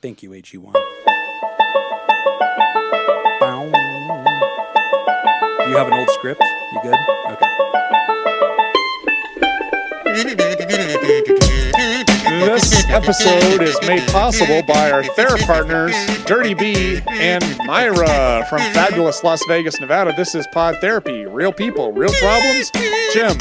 Thank you, AG1. You have an old script? You good? Okay. This episode is made possible by our therapy partners, Dirty B and Myra from fabulous Las Vegas, Nevada. This is Pod Therapy. Real people, real problems. Jim,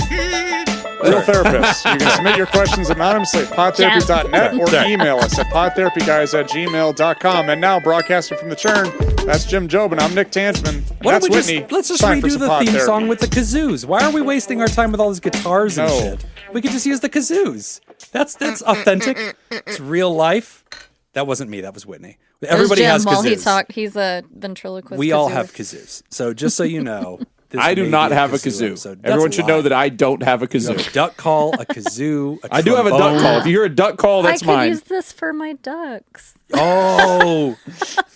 real therapists. You can submit your questions anonymously at podtherapy.net or email us at podtherapyguys@gmail.com. And now, broadcasting from the churn, that's Jim Job, and I'm Nick Tanchman. That's Whitney. Let's just redo the theme song with the kazoos. Why are we wasting our time with all these guitars and shit? We could just use the kazoos. That's authentic. It's real life. That wasn't me. That was Whitney. Everybody has kazoos. He's a ventriloquist. We all have kazoos. So just so you know, I do not have a kazoo. Everyone should know that I don't have a kazoo. A duck call, a kazoo, a I do have a duck call. If you hear a duck call, that's mine. I could use this for my ducks. Oh,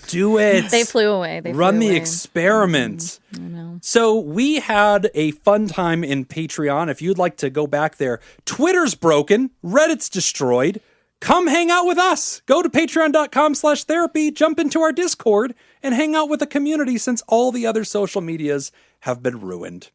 do it. They flew away. Run the experiment. I know. So we had a fun time in Patreon. If you'd like to go back there, Twitter's broken. Reddit's destroyed. Come hang out with us. Go to patreon.com/therapy, jump into our Discord, and hang out with the community since all the other social medias have been ruined.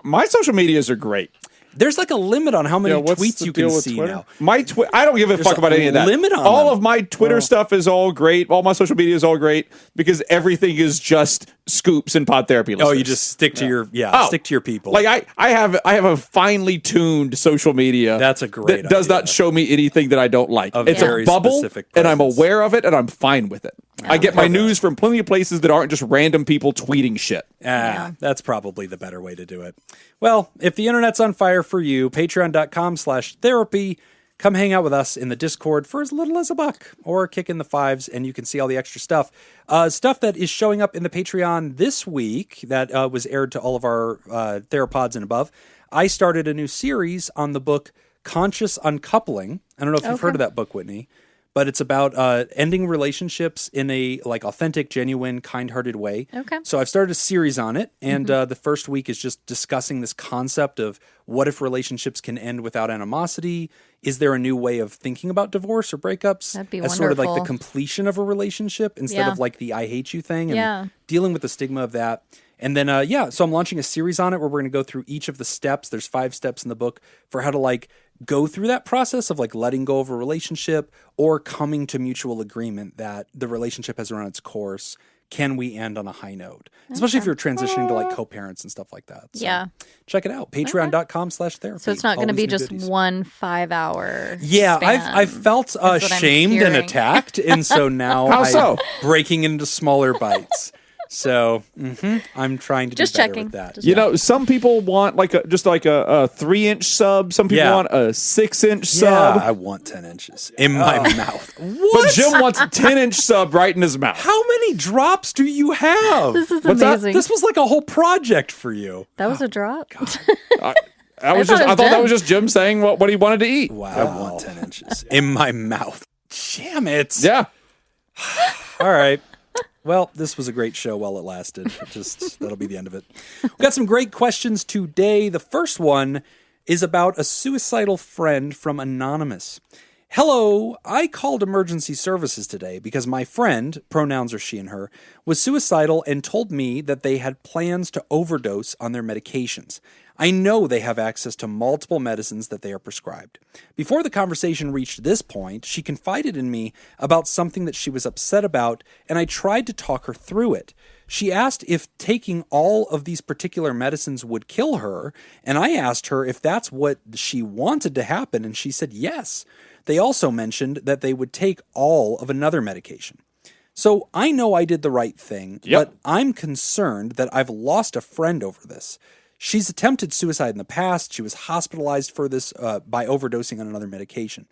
My social medias are great. There's like a limit on how many tweets you can see now. I don't give a fuck about any of that. Limit on all them. of my Twitter stuff is all great. All my social media is all great because everything is just scoops and Pod Therapy listeners. Oh, you just stick to your stick to your people. Like I have a finely tuned social media. That's a great that does idea. not show me anything that I don't like. It's a bubble, and I'm aware of it, and I'm fine with it. I get my news from plenty of places that aren't just random people tweeting shit. That's probably the better way to do it. Well, if the internet's on fire for you, patreon.com/therapy. Come hang out with us in the Discord for as little as $1 or kick in the fives, and you can see all the extra stuff. Stuff that is showing up in the Patreon this week that was aired to all of our theropods and above. I started a new series on the book Conscious Uncoupling. I don't know if you've heard of that book, Whitney. But it's about ending relationships in a authentic, genuine, kind-hearted way. Okay. So I've started a series on it, and the first week is just discussing this concept of what if relationships can end without animosity? Is there a new way of thinking about divorce or breakups? That'd be as wonderful. sort of like the completion of a relationship instead of like the I hate you thing and dealing with the stigma of that. And then, so I'm launching a series on it where we're going to go through each of the steps. There's 5 steps in the book for how to go through that process of letting go of a relationship or coming to mutual agreement that the relationship has run its course. Can we end on a high note? Especially if you're transitioning to co-parents and stuff like that. So check it out. Patreon.com/therapy. So it's not going to be just one 5-hour Yeah, span. I've felt shamed and attacked. And so now I'm breaking into smaller bites. So I'm trying to do better with that. Some people want just a 3-inch sub. Some people want a 6-inch sub. I want 10 inches in my mouth. What? But Jim wants a 10-inch sub right in his mouth. How many drops do you have? This is amazing. This was like a whole project for you. That was a drop. I thought that was just Jim saying what he wanted to eat. Wow. I want 10 inches in my mouth. Damn it. Yeah. All right. Well, this was a great show while it lasted. That'll be the end of it. We've got some great questions today. The first one is about a suicidal friend from Anonymous. Hello, I called emergency services today because my friend, pronouns are she and her, was suicidal and told me that they had plans to overdose on their medications. I know they have access to multiple medicines that they are prescribed. Before the conversation reached this point, she confided in me about something that she was upset about, and I tried to talk her through it. She asked if taking all of these particular medicines would kill her, and I asked her if that's what she wanted to happen, and she said yes. They also mentioned that they would take all of another medication. So I know I did the right thing, but I'm concerned that I've lost a friend over this. She's attempted suicide in the past. She was hospitalized for this by overdosing on another medication.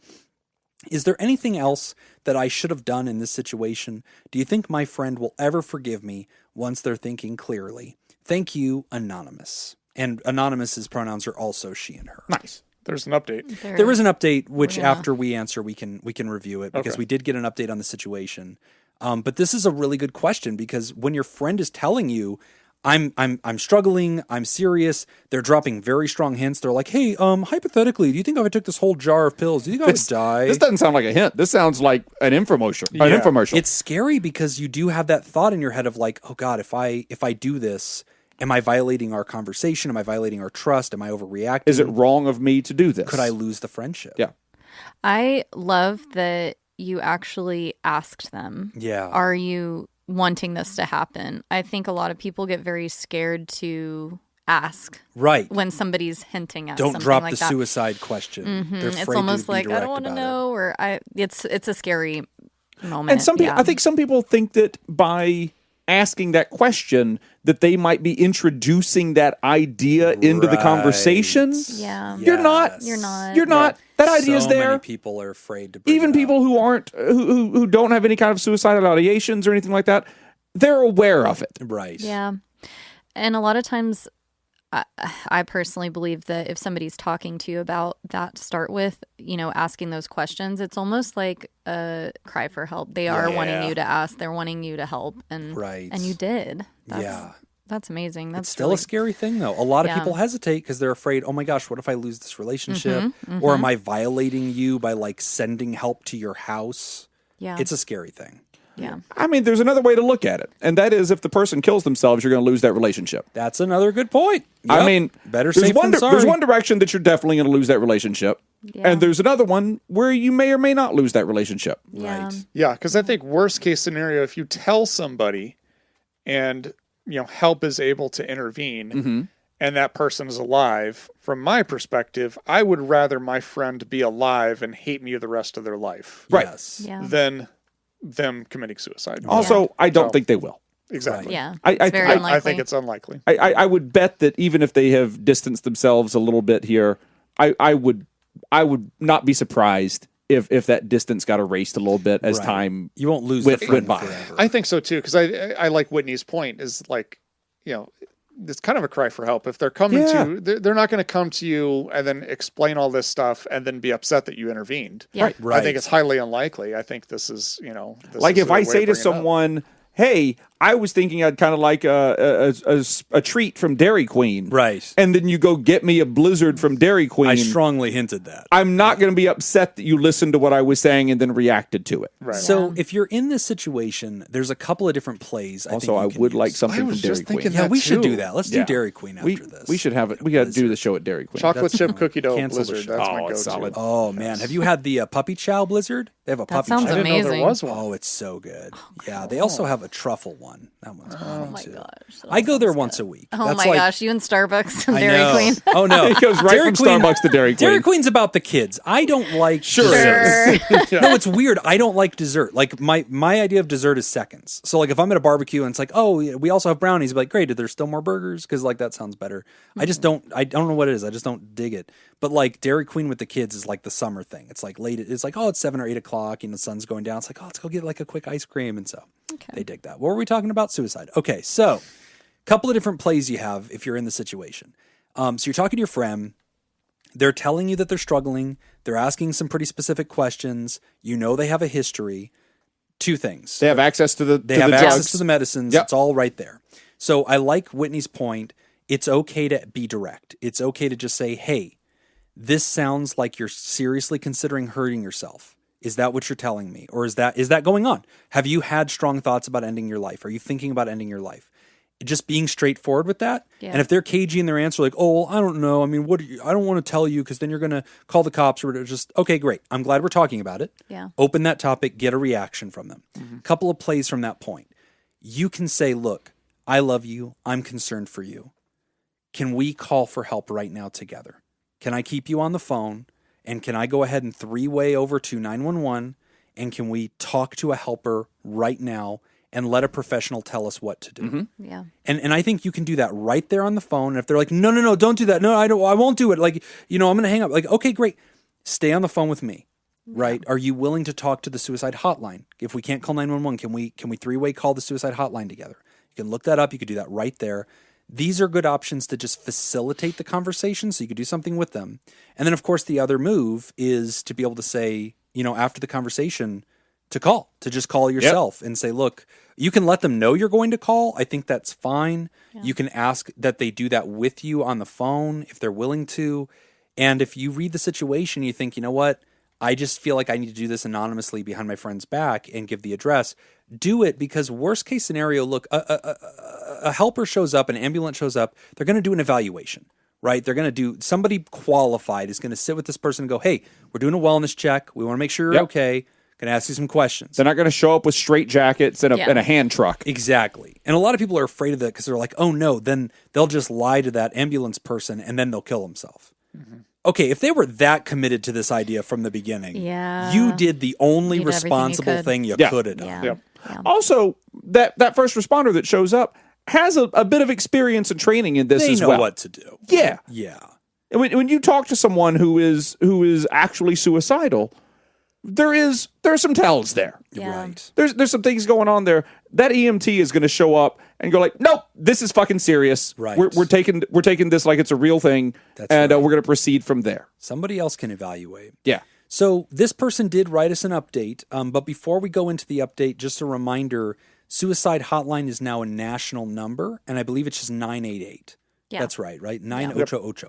Is there anything else that I should have done in this situation? Do you think my friend will ever forgive me once they're thinking clearly? Thank you, Anonymous. And Anonymous's pronouns are also she and her. Nice. There's an update. There is an update, which after we answer, we can review it because we did get an update on the situation. But this is a really good question because when your friend is telling you, I'm struggling. I'm serious. They're dropping very strong hints. They're like, hey, hypothetically, do you think if I took this whole jar of pills, do you think I would die? This doesn't sound like a hint. This sounds like an infomercial. Yeah. An infomercial. It's scary because you do have that thought in your head of like, oh God, if I do this, am I violating our conversation? Am I violating our trust? Am I overreacting? Is it wrong of me to do this? Could I lose the friendship? Yeah. I love that you actually asked them. Yeah. Are you wanting this to happen? I think a lot of people get very scared to ask. Right. When somebody's hinting at don't something drop like the that. suicide question. Mm-hmm. They're afraid it's almost to be like I don't want to know, or it's a scary moment. And some people, I think some people think that by asking that question that they might be introducing that idea into the conversation. Yeah. You're not. That idea is there. Many people are afraid to bring even it people up. who aren't who don't have any kind of suicidal ideations or anything like that, they're aware of it. Right. Yeah. And a lot of times I personally believe that if somebody's talking to you about that to start with, asking those questions, it's almost like a cry for help. They are wanting you to ask. They're wanting you to help. And you did. That's amazing. That's it's still a scary thing, though. A lot of people hesitate because they're afraid, oh my gosh, what if I lose this relationship? Or am I violating you by like sending help to your house? Yeah. It's a scary thing. Yeah. I mean, there's another way to look at it. And that is if the person kills themselves, you're going to lose that relationship. That's another good point. Yep. I mean, better safe than sorry. There's one direction that you're definitely going to lose that relationship. Yeah. And there's another one where you may or may not lose that relationship. Yeah. Right. Yeah, because I think worst case scenario, if you tell somebody and, help is able to intervene and that person is alive, from my perspective, I would rather my friend be alive and hate me the rest of their life. Right. Yes. Yeah. Than them committing suicide. Also, I don't think they will. Exactly. Yeah. I think it's unlikely. I would bet that even if they have distanced themselves a little bit here, I would not be surprised if that distance got erased a little bit as time you won't lose the friend by. forever. I think so too, because I like Whitney's point is like, it's kind of a cry for help. If they're coming to you, they're not going to come to you and then explain all this stuff and then be upset that you intervened. Yeah. Right. I think it's highly unlikely. I think this is, like if I say to someone, hey, I was thinking I'd kind of like a treat from Dairy Queen. Right. And then you go get me a Blizzard from Dairy Queen. I strongly hinted that. I'm not going to be upset that you listened to what I was saying and then reacted to it. Right. So if you're in this situation, there's a couple of different plays. I would like something from Dairy Queen. Yeah, we should do that. Let's do Dairy Queen after this. We should have it. We got to do the show at Dairy Queen. Chocolate chip cookie dough Blizzard. That's my go-to. Solid. Oh, man. Have you had the Puppy Chow Blizzard? They have a Puppy Chow. Sounds I didn't know amazing. there was one. Oh, it's so good. Yeah, they also have a truffle one. That one's Oh good my too. gosh. I go there once a week. Oh That's my like, gosh, you and Starbucks and I Dairy know. Queen. Oh no, It goes right from Starbucks to Dairy Queen. Dairy Queen's about the kids. I don't like Sure. desserts. No, it's weird. I don't like dessert. Like my idea of dessert is seconds. So like if I'm at a barbecue and it's like, oh, we also have brownies, I'd be like, great, there's still more burgers because like that sounds better. I don't know what it is. I just don't dig it. But like Dairy Queen with the kids is like the summer thing. It's like late. It's like, oh, it's 7 or 8 o'clock and the sun's going down. It's like, oh, let's go get like a quick ice cream, and so they dig that. What were we talking about? Suicide. Okay, so couple of different plays you have if you're in the situation. So you're talking to your friend. They're telling you that they're struggling. They're asking some pretty specific questions. You know they have a history. Two things. They have access to the access drugs. to the medicines. Yep. It's all right there. So I like Whitney's point. It's okay to be direct. It's okay to just say, hey, this sounds like you're seriously considering hurting yourself. Is that what you're telling me? Or is that going on? Have you had strong thoughts about ending your life? Are you thinking about ending your life? Just being straightforward with that. Yeah. And if they're cagey in their answer, like, oh, well, I don't know. I mean, I don't want to tell you because then you're going to call the cops or just, okay, great. I'm glad we're talking about it. Yeah. Open that topic, get a reaction from them. Couple of plays from that point. You can say, look, I love you. I'm concerned for you. Can we call for help right now together? Can I keep you on the phone? And can I go ahead and 3-way over to 911? And can we talk to a helper right now and let a professional tell us what to do? Mm-hmm. Yeah. And I think you can do that right there on the phone. And if they're like, no, don't do that. No, I won't do it. Like, I'm going to hang up. Like, okay, great. Stay on the phone with me. Right? Are you willing to talk to the suicide hotline? If we can't call 911, can we 3-way call the suicide hotline together? You can look that up. You could do that right there. These are good options to just facilitate the conversation so you could do something with them. And then, of course, the other move is to be able to say, after the conversation, to just call yourself and say, look, you can let them know you're going to call. I think that's fine. Yeah. You can ask that they do that with you on the phone if they're willing to. And if you read the situation, you think, you know what, I just feel like I need to do this anonymously behind my friend's back and give the address. Do it, because worst case scenario, look, a helper shows up, an ambulance shows up, they're going to do an evaluation, right? They're going to do, somebody qualified is going to sit with this person and go, hey, we're doing a wellness check. We want to make sure you're okay. Going to ask you some questions. They're not going to show up with straight jackets and a hand truck. Exactly. And a lot of people are afraid of that because they're like, oh no, then they'll just lie to that ambulance person and then they'll kill themselves. Mm-hmm. Okay, if they were that committed to this idea from the beginning, you did the only responsible thing you could have done. Yeah. Also, that first responder that shows up has a bit of experience and training in this as well. They know what to do. Yeah. Yeah. And when you talk to someone who is actually suicidal, there are some tells there. Yeah. Right. There's some things going on there. That EMT is going to show up and go like, nope, this is fucking serious. Right. We're taking this like it's a real thing, we're going to proceed from there. Somebody else can evaluate. Yeah. So this person did write us an update, but before we go into the update, just a reminder, Suicide Hotline is now a national number, and I believe it's just 988. Yeah. That's right? 988.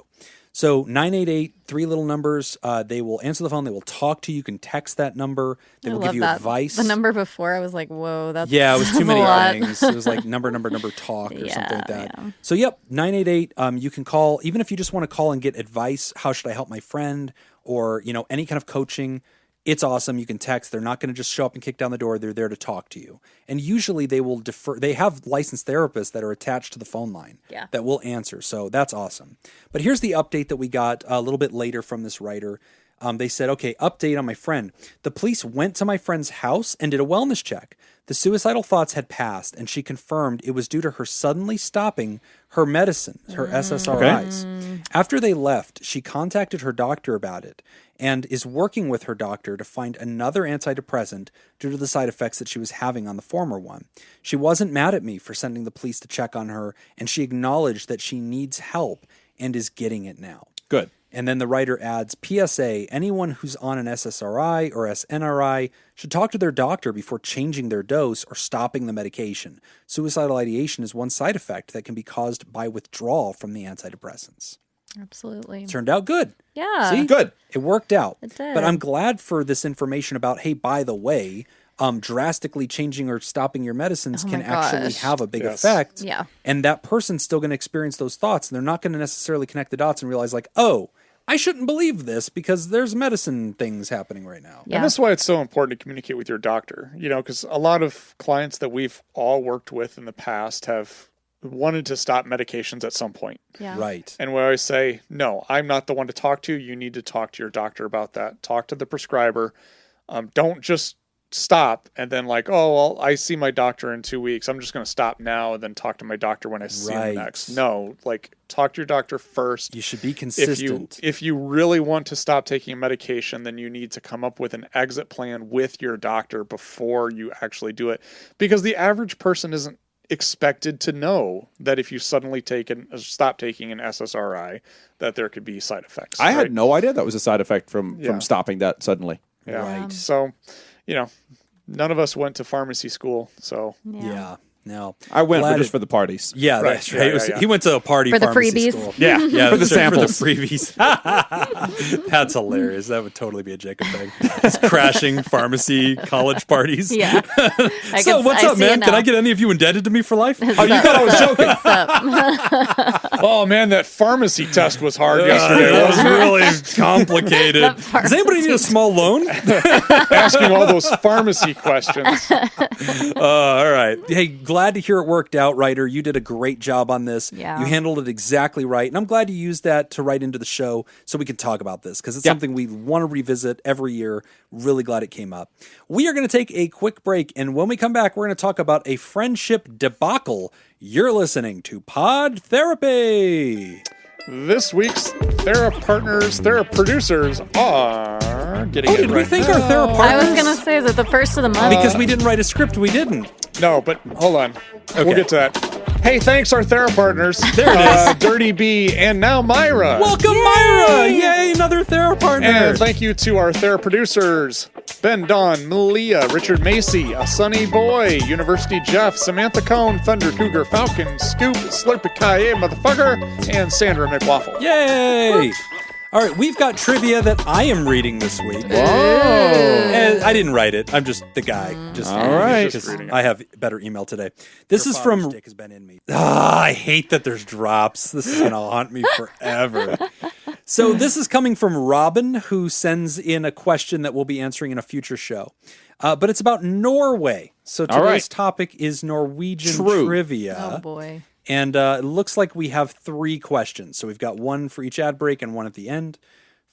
So 988, 3 little numbers. They will answer the phone. They will talk to you. You can text that number. They will give you advice. The number before, I was like, whoa, that's it was too many things. It was like number talk or something like that. Yeah. So 988. You can call, even if you just want to call and get advice. How should I help my friend? Or any kind of coaching. It's awesome. You can text. They're not going to just show up and kick down the door. They're there to talk to you. And usually they will defer. They have licensed therapists that are attached to the phone line that will answer. So that's awesome. But here's the update that we got a little bit later from this writer. They said, okay, update on my friend. The police went to my friend's house and did a wellness check. The suicidal thoughts had passed, and she confirmed it was due to her suddenly stopping her medicine, her SSRIs. Okay. After they left, she contacted her doctor about it and is working with her doctor to find another antidepressant due to the side effects that she was having on the former one. She wasn't mad at me for sending the police to check on her, and she acknowledged that she needs help and is getting it now. Good. And then the writer adds, PSA, anyone who's on an SSRI or SNRI should talk to their doctor before changing their dose or stopping the medication. Suicidal ideation is one side effect that can be caused by withdrawal from the antidepressants. Absolutely. Turned out good. Yeah. See? Good. It worked out. It did. But I'm glad for this information about, hey, by the way, drastically changing or stopping your medicines can actually have a big effect. Yeah. And that person's still going to experience those thoughts, and they're not going to necessarily connect the dots and realize like, oh, I shouldn't believe this because there's medicine things happening right now. Yeah. And that's why it's so important to communicate with your doctor, because a lot of clients that we've all worked with in the past have wanted to stop medications at some point. Yeah. Right. And we always say, no, I'm not the one to talk to. You need to talk to your doctor about that. Talk to the prescriber. Don't just stop and then like, oh, well, I see my doctor in 2 weeks. I'm just going to stop now and then talk to my doctor when I see him next. No, like talk to your doctor first. You should be consistent. If you really want to stop taking a medication, then you need to come up with an exit plan with your doctor before you actually do it. Because the average person isn't expected to know that if you suddenly stop taking an SSRI, that there could be side effects. I had no idea that was a side effect from stopping that suddenly. Yeah. Right. So, none of us went to pharmacy school, so yeah. No, I went for the parties. Yeah, right. That's right. He went to a party for the pharmacy freebies. School. Yeah, for the samples. For the freebies. That's hilarious. That would totally be a Jacob thing. Just crashing pharmacy college parties. Yeah. So what's up, man? Can I get any of you indebted to me for life? Oh, you thought I was joking? Oh man, that pharmacy test was hard yesterday. That was really complicated. Does anybody need a small loan? Asking all those pharmacy questions. All right. Hey, glad to hear it worked out, writer. You did a great job on this. Yeah. You handled it exactly right. And I'm glad you used that to write into the show so we can talk about this because it's something we want to revisit every year. Really glad it came up. We are going to take a quick break. And when we come back, we're going to talk about a friendship debacle. You're listening to Pod Therapy. This week's producers are getting it did we right think now. our Therapartners? I was going to say, is it the first of the month? Because we didn't write a script, we didn't. No, but hold on. Okay. We'll get to that. Hey, thanks our Therapartners. There it is. Dirty B and now Myra. Welcome, Myra! Yay, another Therapartner. And thank you to our Theraproducers, Ben Don, Malia, Richard Macy, A Sunny Boy, University Jeff, Samantha Cone, Thunder Cougar Falcon, Scoop, Slurpikaye Motherfucker, and Sandra McWaffle. Yay! All right, we've got trivia that I am reading this week. Whoa. And I didn't write it. I'm just the guy. Just All right. because I have better email today. This is from. Dick has been in me. I hate that there's drops. This is gonna haunt me forever. So this is coming from Robin, who sends in a question that we'll be answering in a future show. But it's about Norway. So today's topic is Norwegian trivia. Oh boy. And it looks like we have 3 questions. So we've got one for each ad break and one at the end.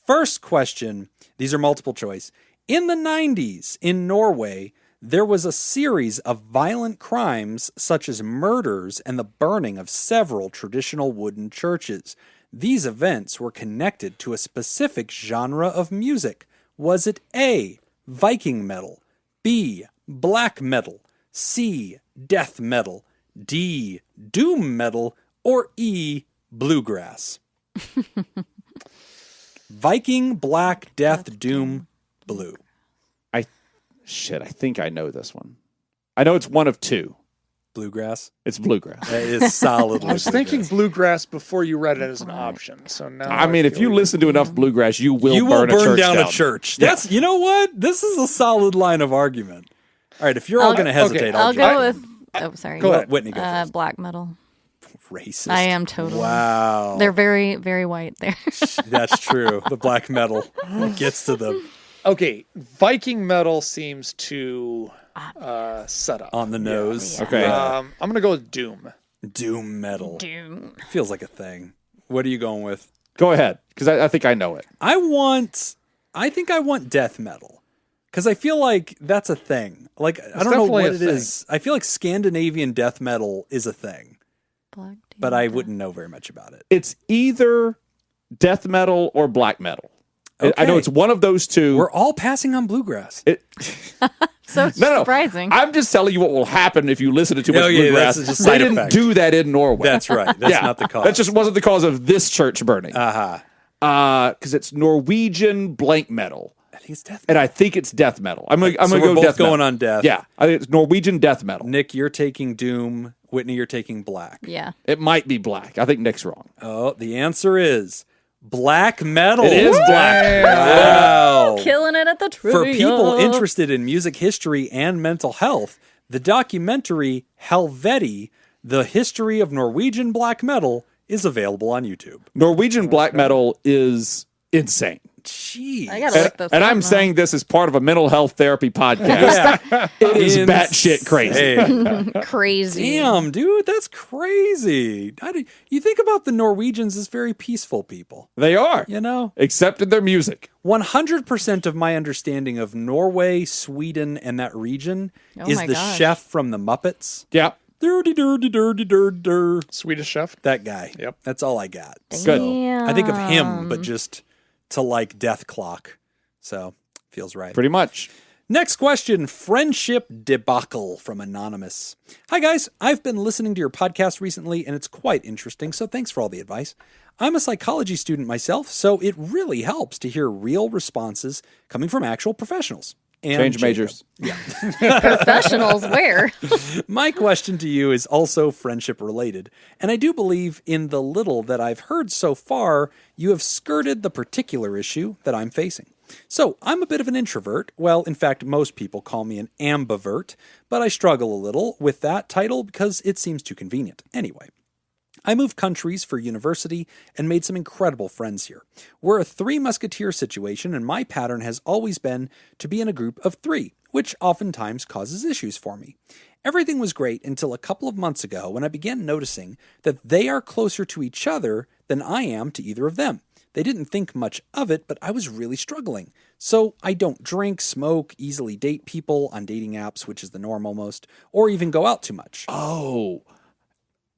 First question, these are multiple choice. In the 90s in Norway, there was a series of violent crimes such as murders and the burning of several traditional wooden churches. These events were connected to a specific genre of music. Was it A, Viking metal, B, black metal, C, death metal, D, doom metal, or E, bluegrass? Viking, black, death, doom, blue. I think I know this one. I know it's one of 2. Bluegrass? It's bluegrass. That is solidly I was thinking bluegrass before you read it as an option. So now I mean, if you listen to enough bluegrass, you will burn down a a church. That's You know what? This is a solid line of argument. All right, if you're all going to hesitate, I'll go with. Oh, sorry. Go ahead. Whitney, go first. Black metal. Racist. I am totally. Wow. They're very, very white there. That's true. The black metal gets to them Okay, Viking metal seems to set up. on the nose. Yeah. Okay. I'm going to go with doom. Doom metal. Doom. Feels like a thing. What are you going with? Go ahead, because I think I know it. I think I want death metal. Because I feel like that's a thing. Like, I don't know definitely what a it thing. is. I feel like Scandinavian death metal is a thing. Black. But I wouldn't know very much about it. It's either death metal or black metal. I know Okay. it's one of those 2. We're all passing on bluegrass. So surprising. I'm just telling you what will happen if you listen to too much Oh, yeah, bluegrass. that's just a They side didn't effect. do that in Norway. That's right. That's not the cause. That just wasn't the cause of this church burning. Uh-huh. Because it's Norwegian blank metal. I think it's death And metal. I think it's death metal. I'm going So to we're go both death going metal. on death. Yeah, I think it's Norwegian death metal. Nick, you're taking doom. Whitney, you're taking black. Yeah. It might be black. I think Nick's wrong. Oh, the answer is black metal. It is black. Wow. Killing it at the trivia. For people interested in music history and mental health, the documentary Helveti, The History of Norwegian Black Metal, is available on YouTube. Norwegian black metal is insane. Jeez. I gotta look this And up I'm now. saying this as part of a mental health therapy podcast. Yeah. It is batshit crazy. Insane. Crazy. Damn, dude, that's crazy. You think about the Norwegians as very peaceful people, They are, you know? except in their music. 100% of my understanding of Norway, Sweden, and that region is my the gosh. chef from the Muppets. Yeah. Dirty, dirty, dirty, dirty, dirty. Swedish chef. That guy. Yep. That's all I got. Good. I think of him, but just to like Death Clock. So, feels right. Pretty much. Next question, friendship debacle from Anonymous. Hi guys, I've been listening to your podcast recently and it's quite interesting, so thanks for all the advice. I'm a psychology student myself, so it really helps to hear real responses coming from actual professionals. And Change Jacob. majors. Professionals, where? My question to you is also friendship related, and I do believe in the little that I've heard so far, you have skirted the particular issue that I'm facing. So, I'm a bit of an introvert. Well, in fact, most people call me an ambivert, but I struggle a little with that title because it seems too convenient. Anyway, I moved countries for university and made some incredible friends here. We're a 3 musketeer situation, and my pattern has always been to be in a group of 3, which oftentimes causes issues for me. Everything was great until a couple of months ago when I began noticing that they are closer to each other than I am to either of them. They didn't think much of it, but I was really struggling. So I don't drink, smoke, easily date people on dating apps, which is the norm almost, or even go out too much. Oh.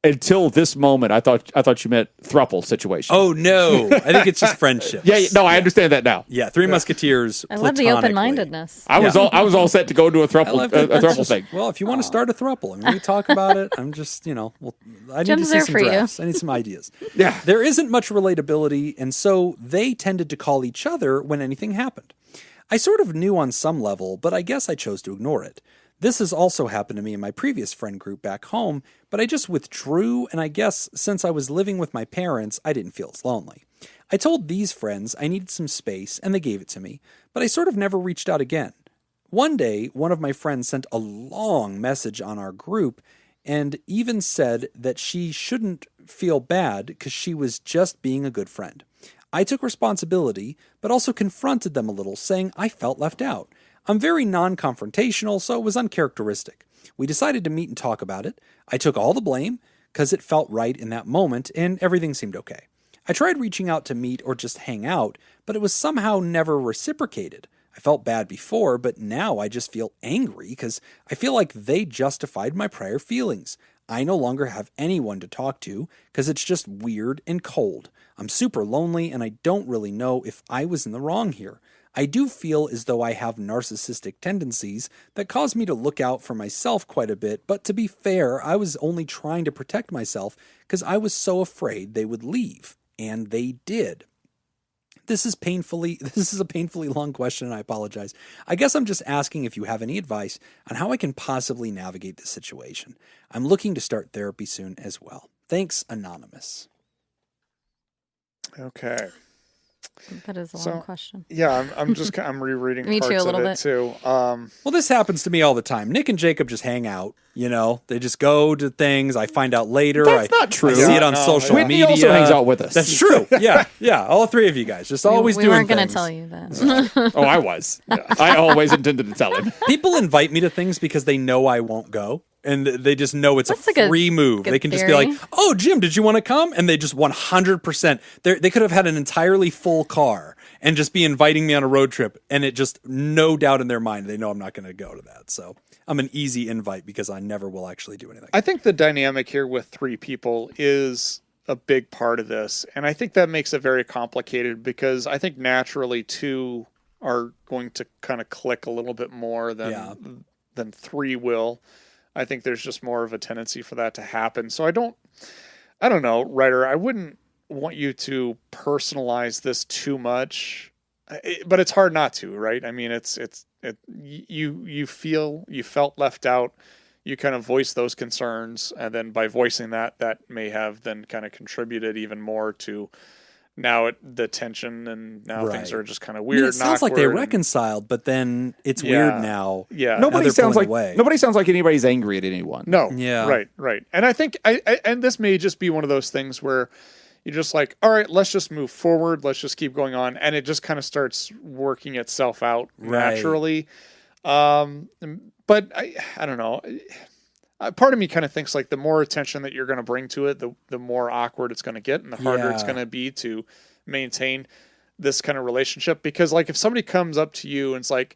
Until this moment, I thought you meant thruple situation. Oh, no. I think it's just friendships. Yeah, no, I understand that now. Yeah, 3 Musketeers. I love the platonically. open-mindedness. I was all set to go to a I thruple love it. a thruple thing. Well, if you want to start a thruple, I mean, we talk about it. I'm just, I need Jim's to see there some for you. drafts. I need some ideas. Yeah. There isn't much relatability, and so they tended to call each other when anything happened. I sort of knew on some level, but I guess I chose to ignore it. This has also happened to me in my previous friend group back home, but I just withdrew, and I guess since I was living with my parents, I didn't feel as lonely. I told these friends I needed some space, and they gave it to me, but I sort of never reached out again. One day, one of my friends sent a long message on our group and even said that she shouldn't feel bad because she was just being a good friend. I took responsibility, but also confronted them a little, saying I felt left out. I'm very non-confrontational, so it was uncharacteristic. We decided to meet and talk about it. I took all the blame because it felt right in that moment, and everything seemed okay. I tried reaching out to meet or just hang out, but it was somehow never reciprocated. I felt bad before, but now I just feel angry because I feel like they justified my prior feelings. I no longer have anyone to talk to because it's just weird and cold. I'm super lonely and I don't really know if I was in the wrong here. I do feel as though I have narcissistic tendencies that cause me to look out for myself quite a bit, but to be fair, I was only trying to protect myself because I was so afraid they would leave, and they did. This is a painfully long question, and I apologize. I guess I'm just asking if you have any advice on how I can possibly navigate this situation. I'm looking to start therapy soon as well. Thanks, Anonymous. Okay. That is a long question. Yeah, I'm rereading Me parts too, a little of it bit. too. Well, this happens to me all the time. Nick and Jacob just hang out, They just go to things. I find out later. That's not true. I see it on No, social Whitney media. also hangs out with us. That's true. Yeah. All three of you guys just always we doing weren't going to things. tell you that. Oh, I was. I always intended to tell him. People invite me to things because they know I won't go. And they just know it's That's a a good- free move. good They can just be theory. like, "Oh, Jim, did you want to come?" And they just 100%. They could have had an entirely full car and just be inviting me on a road trip, and it just no doubt in their mind they know I'm not going to go to that. So I'm an easy invite because I never will actually do anything. I think the dynamic here with three people is a big part of this, and I think that makes it very complicated because I think naturally two are going to kind of click a little bit more than three will. I think there's just more of a tendency for that to happen. So I don't know, Ryder, I wouldn't want you to personalize this too much, but it's hard not to, right? I mean, you felt left out. You kind of voice those concerns. And then by voicing that may have then kind of contributed even more to now the tension, and now things are just kind of weird. I mean, it sounds like they awkward, reconciled, but then it's weird now. Yeah. Nobody they're sounds pulling like away. nobody sounds like anybody's angry at anyone. No. Yeah. Right. And I think and this may just be one of those things where you're just like, all right, let's just move forward. Let's just keep going on. And it just kind of starts working itself out naturally. But I don't know. Part of me kind of thinks like the more attention that you're going to bring to it, the more awkward it's going to get and the harder it's going to be to maintain this kind of relationship. Because like if somebody comes up to you and it's like,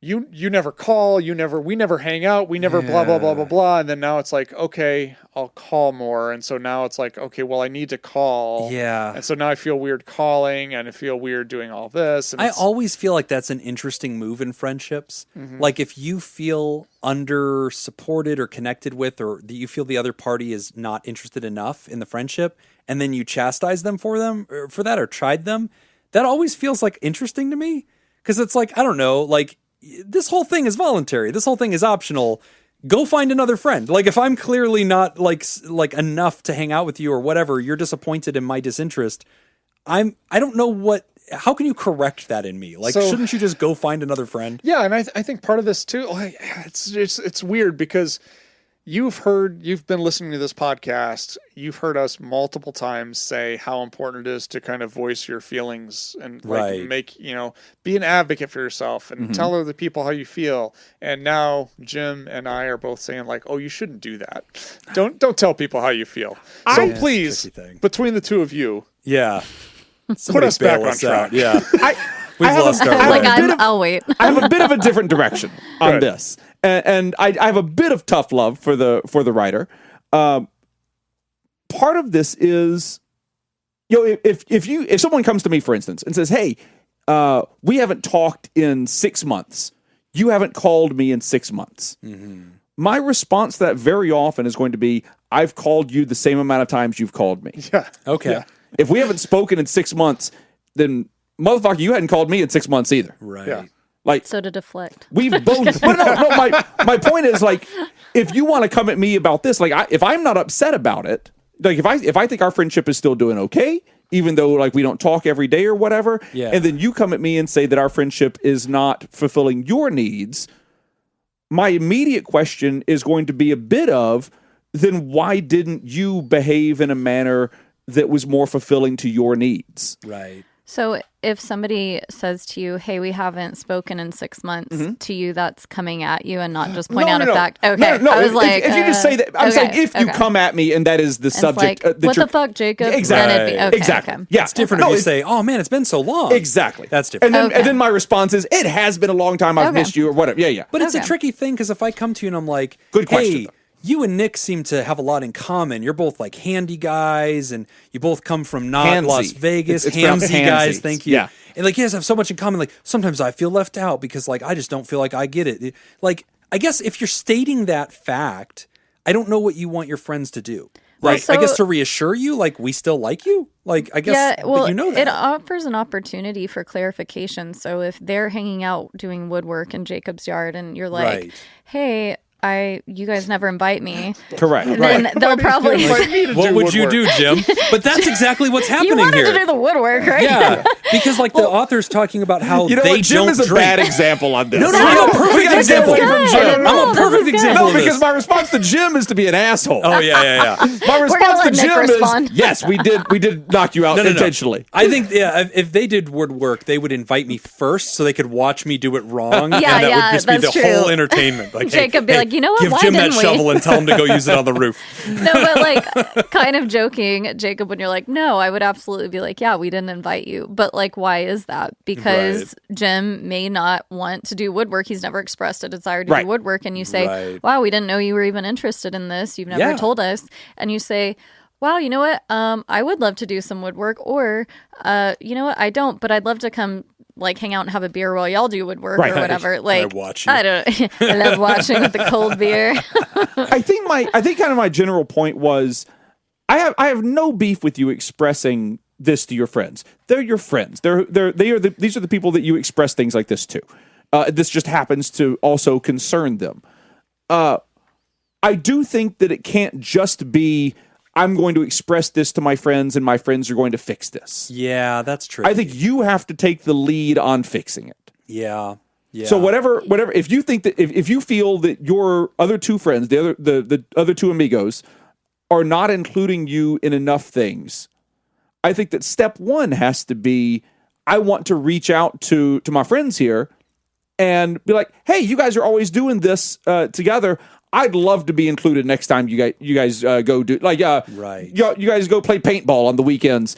you never call, we never hang out, we never blah, blah, blah, blah, blah. And then now it's like, okay, I'll call more. And so now it's like, okay, well, I need to call. Yeah. And so now I feel weird calling and I feel weird doing all this. And I always feel like that's an interesting move in friendships. Mm-hmm. Like if you feel under supported or connected with, or that you feel the other party is not interested enough in the friendship, and then you chastise them for that or chide them, that always feels like interesting to me. Because it's like, I don't know, like this whole thing is voluntary. This whole thing is optional. Go find another friend. Like if I'm clearly not like enough to hang out with you or whatever, you're disappointed in my disinterest. I don't know how can you correct that in me? Like, shouldn't you just go find another friend? Yeah. And I think part of this too, like, it's weird because you've been listening to this podcast. You've heard us multiple times say how important it is to kind of voice your feelings and like be an advocate for yourself and tell other people how you feel. And now Jim and I are both saying like, oh, you shouldn't do that. Don't tell people how you feel. So please, between the two of you, put us back on track. Yeah. We've lost our I was way. like, I'll wait. I have a bit of a different direction on this, and I have a bit of tough love for the writer. Part of this is, if someone comes to me, for instance, and says, "Hey, we haven't talked in 6 months. You haven't called me in 6 months." Mm-hmm. My response to that very often is going to be, "I've called you the same amount of times you've called me." Yeah. Okay. Yeah. If we haven't spoken in 6 months, then motherfucker, you hadn't called me in 6 months either. Right. Yeah. Like, So to deflect. we've both. But no. My point is, like, if you want to come at me about this, like, if I'm not upset about it, like, if I think our friendship is still doing okay, even though like we don't talk every day or whatever, Yeah. and then you come at me and say that our friendship is not fulfilling your needs, my immediate question is going to be a bit of, then why didn't you behave in a manner that was more fulfilling to your needs? Right. So if somebody says to you, hey, we haven't spoken in 6 months, to you, that's coming at you and not just point out a fact. Okay. No, I was if you just say that, I'm saying if you come at me and that is the it's subject. like, what the fuck, Jacob? Exactly. Then it'd be, okay, Exactly. okay. Yeah. It's different if you say, oh man, it's been so long. Exactly. That's different. And then my response is, it has been a long time. I've Okay. missed you or whatever. Yeah. But it's a Okay. tricky thing because if I come to you and I'm like, Good question, hey, though. you and Nick seem to have a lot in common. You're both like handy guys and you both come from not Handsy. Las Vegas. It's pronounced Handsy guys, handsy. thank you. Yeah. And like, you guys have so much in common. Like, sometimes I feel left out because like, I just don't feel like I get it. Like, I guess if you're stating that fact, I don't know what you want your friends to do. Like, so- I guess to reassure you, like, we still like you. Like, I guess Yeah, well, that you know that. it offers an opportunity for clarification. So if they're hanging out doing woodwork in Jacob's yard and you're like, Right. hey, you guys never invite me, Correct. then they'll probably Invite me to What would you woodwork. do, Jim? But that's exactly what's you happening wanted here. to do the woodwork, right? Yeah, because like the author's talking about how You know they what? Jim don't is a drink. bad example on this. No, I'm a perfect We gotta get example. away from Jim. I'm a this perfect is good. example No, of this. because my response to Jim is to be an asshole. Oh yeah. My response gonna to let Nick Jim respond. is, yes, we did knock you out No. intentionally. I think if they did woodwork, they would invite me first so they could watch me do it wrong. Yeah, and that yeah, would just be the that's whole true. entertainment. Like, Jacob be like, you know what? Give Why Jim that didn't we? shovel and tell him to go use it on the roof. No, but like kind of joking, Jacob, when you're like, no, I would absolutely be like, yeah, we didn't invite you. But like, why is that? Because Jim may not want to do woodwork. He's never expressed a desire to Right. do woodwork. And you say, Right. wow, we didn't know you were even interested in this. You've never Yeah. told us. And you say, wow, you know what? I would love to do some woodwork. Or, you know what? I don't, but I'd love to come like hang out and have a beer while y'all do woodwork Right. or whatever. Like, watch you. I don't, I love watching with the cold beer. I think kind of my general point was, I have no beef with you expressing this to your friends. They're your friends. These are the people that you express things like this to. This just happens to also concern them. I do think that it can't just be, I'm going to express this to my friends and my friends are going to fix this. Yeah, that's true. I think you have to take the lead on fixing it. Yeah. So whatever, if you think that if you feel that your other two friends, the other two amigos, are not including you in enough things, I think that step one has to be, I want to reach out to my friends here and be like, hey, you guys are always doing this together. I'd love to be included next time you guys go do Right. You guys go play paintball on the weekends.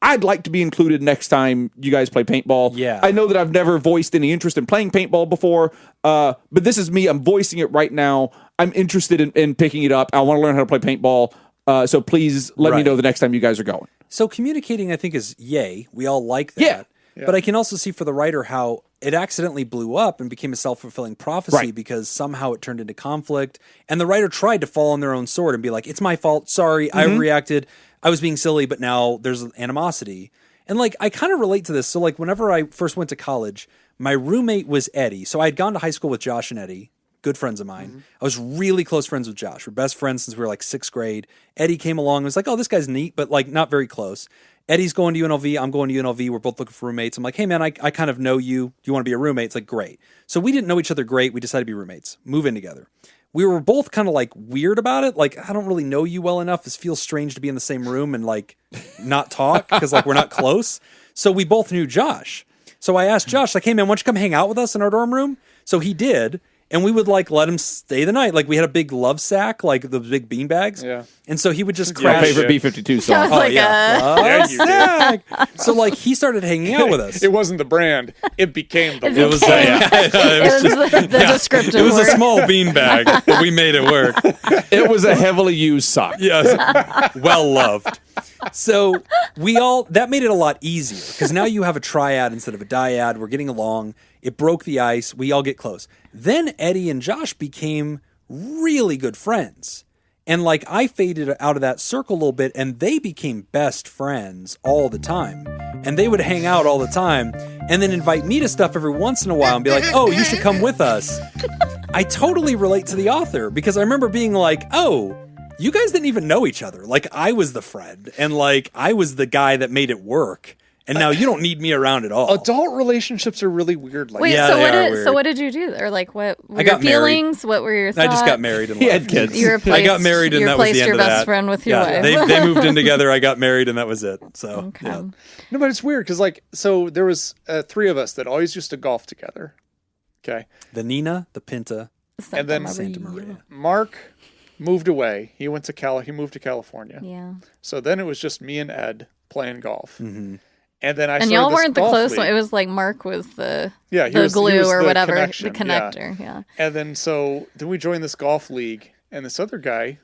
I'd like to be included next time you guys play paintball. Yeah. I know that I've never voiced any interest in playing paintball before, but this is me. I'm voicing it right now. I'm interested in picking it up. I want to learn how to play paintball. So please let me Right. know the next time you guys are going. So communicating, I think, is yay. We all like that. Yeah. But I can also see for the writer how it accidentally blew up and became a self-fulfilling prophecy Right. because somehow it turned into conflict. And the writer tried to fall on their own sword and be like, it's my fault. Sorry, I reacted. I was being silly, but now there's animosity. And like, I kind of relate to this. So like, whenever I first went to college, my roommate was Eddie. So I had gone to high school with Josh and Eddie, good friends of mine. I was really close friends with Josh. We're best friends since we were like 6th grade. Eddie came along and was like, oh, this guy's neat, but like not very close. Eddie's going to UNLV. I'm going to UNLV. We're both looking for roommates. I'm like, hey man, I kind of know you. Do you want to be a roommate? It's like, great. So we didn't know each other great. We decided to be roommates, move in together. We were both kind of like weird about it. Like, I don't really know you well enough. This feels strange to be in the same room and like not talk because like we're not close. So we both knew Josh. So I asked Josh, like, hey man, why don't you come hang out with us in our dorm room? So he did. And we would like let him stay the night. Like we had a big love sack, like the big bean bags. Yeah. And so he would just My crash. favorite B-52 I song. was like, Yeah, you did. Sack. So like he started hanging out with us. It wasn't the brand. It became the It was it was the descriptive it was a word. small bean bag, but we made it work. It was a heavily used sock. Yes, well loved. So that made it a lot easier because now you have a triad instead of a dyad. We're getting along. It broke the ice. We all get close. Then Eddie and Josh became really good friends. And like I faded out of that circle a little bit and they became best friends all the time. and they would hang out all the time and then invite me to stuff every once in a while and be like, oh, you should come with us. I totally relate to the author because I remember being like, oh, you guys didn't even know each other. Like, I was the friend and like I was the guy that made it work. And now you don't need me around at all. Adult relationships are really weird. Like Wait, Yeah, so they what are did weird. so what did you do? Or like what were I your got married. feelings? What were your thoughts? I just got married and He left. had kids. You replaced, I got married and you that was replaced the end your of best that. friend with your Yeah, wife. they moved in together. I got married and that was it. So, Okay. yeah. No, but it's weird because like so there was three of us that always used to golf together. Okay, The Nina, the Pinta, and then Santa Maria. Mark moved away. He went to He moved to California. Yeah. So then it was just me and Ed playing golf. Mm-hmm. And then I And started y'all this weren't the golf close league. one. It was like Mark was the He the was glue or the whatever, connection, the connector. Yeah. And then then we joined this golf league, and this other guy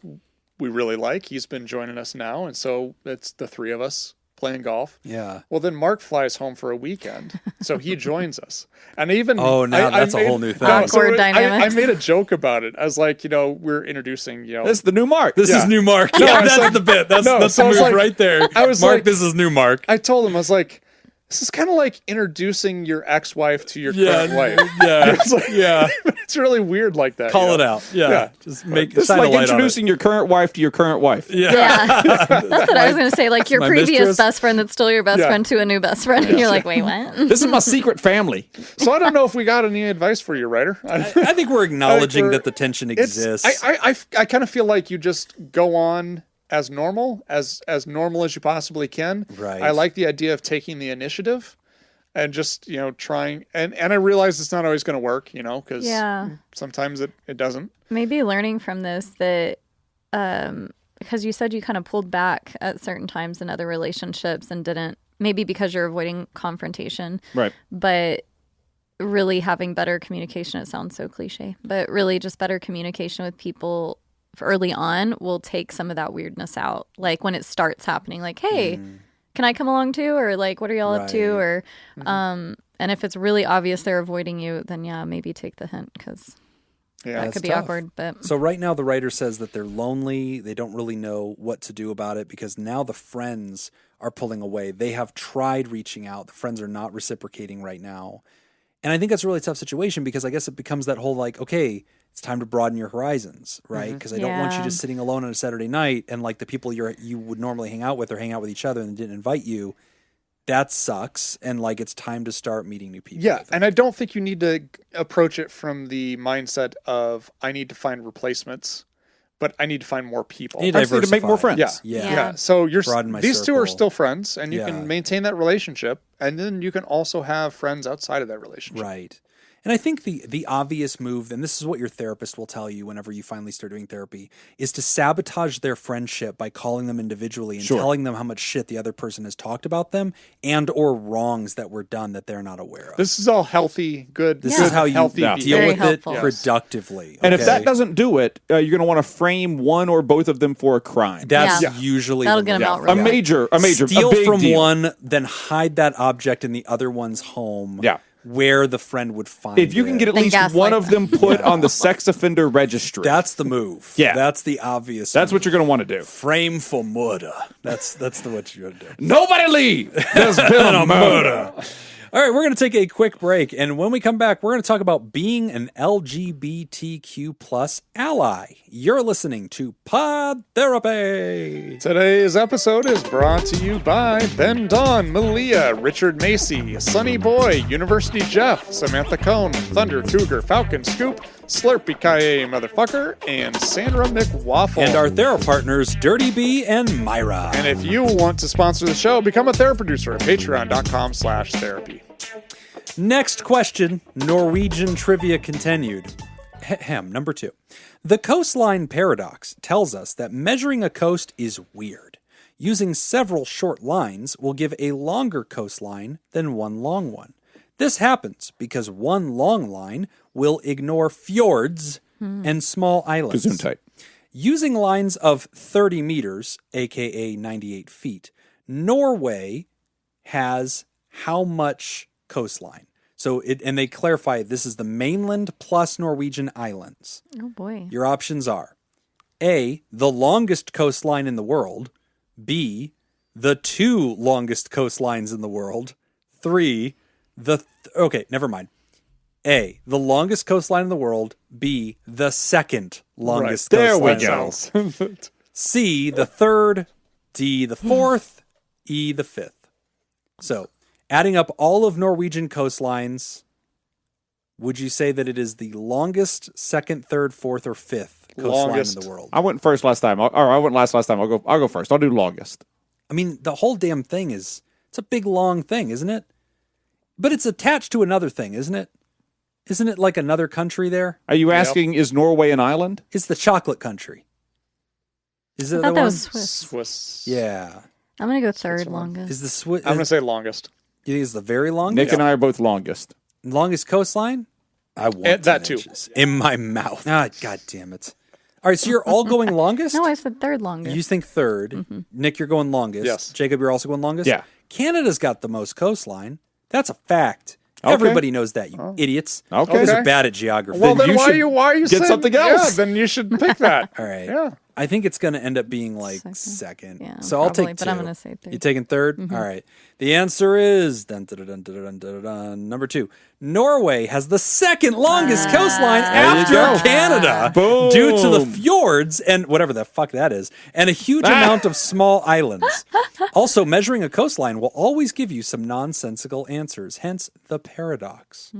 we really like. He's been joining us now, and so it's the three of us playing golf. Yeah. Well, then Mark flies home for a weekend, so he joins us. And even Oh, now that's a whole new thing. Awkward I dynamics. made a joke about it. I was like, we're introducing, This is the new Mark. This is new Mark. No, Yeah, I was that's like- the bit. That's No, the so I was move like- right there. I was Mark, like- this is new Mark. I told him, I was like, this is kind of like introducing your ex-wife to your current wife. Yeah. It's like- Yeah. It's really weird like that. Call you it know? out. Yeah. Yeah. Just make This is shine a like light on it. introducing your current wife to your current wife. Yeah. Yeah. That's what I was going to say. Like your my previous mistress. best friend that's still your best Yeah. friend to a new best friend. And you're like, wait, what? This is my secret family. So I don't know if we got any advice for you, writer. I think we're acknowledging we're- that the tension It's exists. I kind of feel like you just go on as normal as normal as you possibly can. Right. I like the idea of taking the initiative and just trying and I realize it's not always going to work, because Yeah. sometimes it doesn't. Maybe learning from this that, because you said you kind of pulled back at certain times in other relationships and didn't, maybe because you're avoiding confrontation, Right. but really having better communication. It sounds so cliche, but really just better communication with people early on will take some of that weirdness out. Like when it starts happening, like, hey, can I come along too? Or like, what are y'all up to? Right. Or, and if it's really obvious they're avoiding you, then yeah, maybe take the hint because Yeah. that That's could be tough. awkward. But So right now the writer says that they're lonely. They don't really know what to do about it because now the friends are pulling away. They have tried reaching out. The friends are not reciprocating right now. And I think that's a really tough situation because I guess it becomes that whole like, okay, it's time to broaden your horizons, right? Because I don't want you Yeah. just sitting alone on a Saturday night and like the people you would normally hang out with or hang out with each other and didn't invite you. That sucks. And like it's time to start meeting new people. I Yeah, think. and I don't think you need to approach it from the mindset of I need to find replacements, but I need to find more people. You I just need to make more diversify. friends. Yeah. Yeah. Yeah. So Broaden my these two are circle. still friends, and you Yeah. can maintain that relationship, and then you can also have friends outside of that relationship. Right. And I think the obvious move, and this is what your therapist will tell you whenever you finally start doing therapy, is to sabotage their friendship by calling them individually and Sure. telling them how much shit the other person has talked about them and or wrongs that were done that they're not aware of. This is all healthy, good. This Yeah. is how you healthy deal behavior. Very with helpful. it Yes. productively. And if that okay? doesn't do it, you're going to want to frame one or both of them for a crime. that's Yeah. usually That'll the get 'em move. out a real major, Steal a big from deal. one, then hide that object in the other one's home. Yeah. Where the friend would find If you can get at Then least gaslight one of them put on the sex offender registry, that's the move. Yeah. That's the obvious that's move. what you're going to want to do. Frame for murder. That's what you're gonna do. Nobody leave. There's been a murder. All right, we're going to take a quick break, and when we come back, we're going to talk about being an LGBTQ plus ally. You're listening to Pod Therapy. Today's episode is brought to you by Ben Don, Malia, Richard Macy, Sunny Boy, University Jeff, Samantha Cone, Thunder Cougar, Falcon Scoop, Slurpee Kaye Motherfucker, and Sandra McWaffle. And our therapy partners, Dirty B and Myra. And if you want to sponsor the show, become a therapy producer at patreon.com/therapy. Next question, Norwegian trivia continued. Number 2. The coastline paradox tells us that measuring a coast is weird. Using several short lines will give a longer coastline than one long one. This happens because one long line will ignore fjords and small islands. Gesundheit. Using lines of 30 meters, aka 98 feet, Norway has how much coastline? So and they clarify this is the mainland plus Norwegian islands. oh boy, Your options are A, the longest coastline in the world, B, the 2 longest coastlines in the world. 3, okay, never mind. A, the longest coastline in the world. B, the second longest coastline in the world. C, the 3rd. D, the 4th. E, the 5th. So, adding up all of Norwegian coastlines, would you say that it is the longest, 2nd, 3rd, 4th, or 5th coastline in the world? I went first last time. I went last time. I'll go first. I'll do longest. I mean, the whole damn thing it's a big, long thing, isn't it? But it's attached to another thing, isn't it? Isn't it like another country there? Are you asking, is Norway an island? It's the chocolate country. Is it I thought the that one? was Swiss. Swiss. Yeah. I'm going to go third longest. Is the Swiss? I'm going to say longest. You think it's the very longest? Nick and I are both longest. Longest coastline? I want that 10 too. inches in my mouth. Ah, God damn it. All right, so you're all going longest? No, I said third longest. You think third. Mm-hmm. Nick, you're going longest. Yes. Jacob, you're also going longest? Yeah. Canada's got the most coastline. That's a fact. Okay. Everybody knows that, you idiots. Okay. You guys are bad at geography. Well, then you why should are you get saying something else. Yeah, then you should pick that. All right. Yeah. I think it's going to end up being like second. Yeah, so I'll probably, take 2. but I'm gonna say third. You taking 3rd? All right. The answer is number 2. Norway has the second longest coastline after go. Canada Boom. due to the fjords and whatever the fuck that is, and a huge amount of small islands. Also, measuring a coastline will always give you some nonsensical answers, hence the paradox.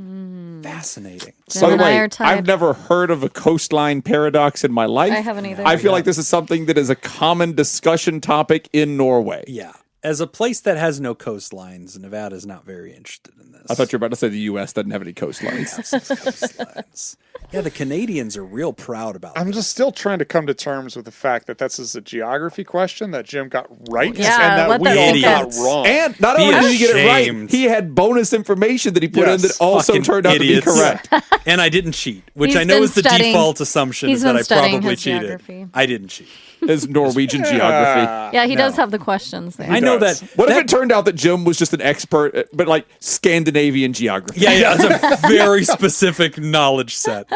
Fascinating. Jen By the and I way, are tied. I've never heard of a coastline paradox in my life. I haven't either. I feel like this is something that is a common discussion topic in Norway. Yeah. As a place that has no coastlines, Nevada's not very interested in this. I thought you were about to say the U.S. doesn't have any coastlines. coastlines. Yeah, the Canadians are real proud about I'm this. just still trying to come to terms with the fact that this is a geography question that Jim got right Yeah, and let that we that all sink got in. wrong. And not Be only did he get it ashamed. right, he had bonus information that he put in Yes, that also Fucking turned out idiots. to be correct. And I didn't cheat, which He's I know been is the studying- default assumption he's is that been I studying probably his cheated. geography. I didn't cheat. Is Norwegian geography. Yeah, he does have the questions there. I know does. that. What that, if it turned out that Jim was just an expert, but like Scandinavian geography? Yeah, it's a very specific knowledge set.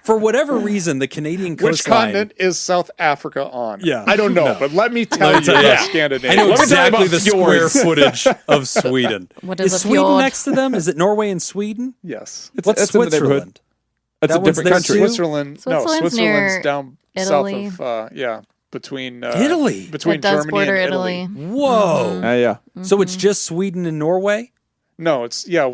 For whatever reason, the Canadian Which coastline. continent is South Africa on? Yeah. I don't know, No. but let me tell Let me you tell you, about yeah. Scandinavia. I know Let me tell you exactly about the square fjords. footage of Sweden. What is a Sweden fjord? next to them? Is it Norway and Sweden? Yes. What's that's in the neighborhood. Switzerland? That's That a one's different there country. too? Switzerland's Switzerland's near down Italy. south of, between Italy. between It does Germany border and Italy. Whoa. Yeah. So it's just Sweden and Norway? No, it's Norway,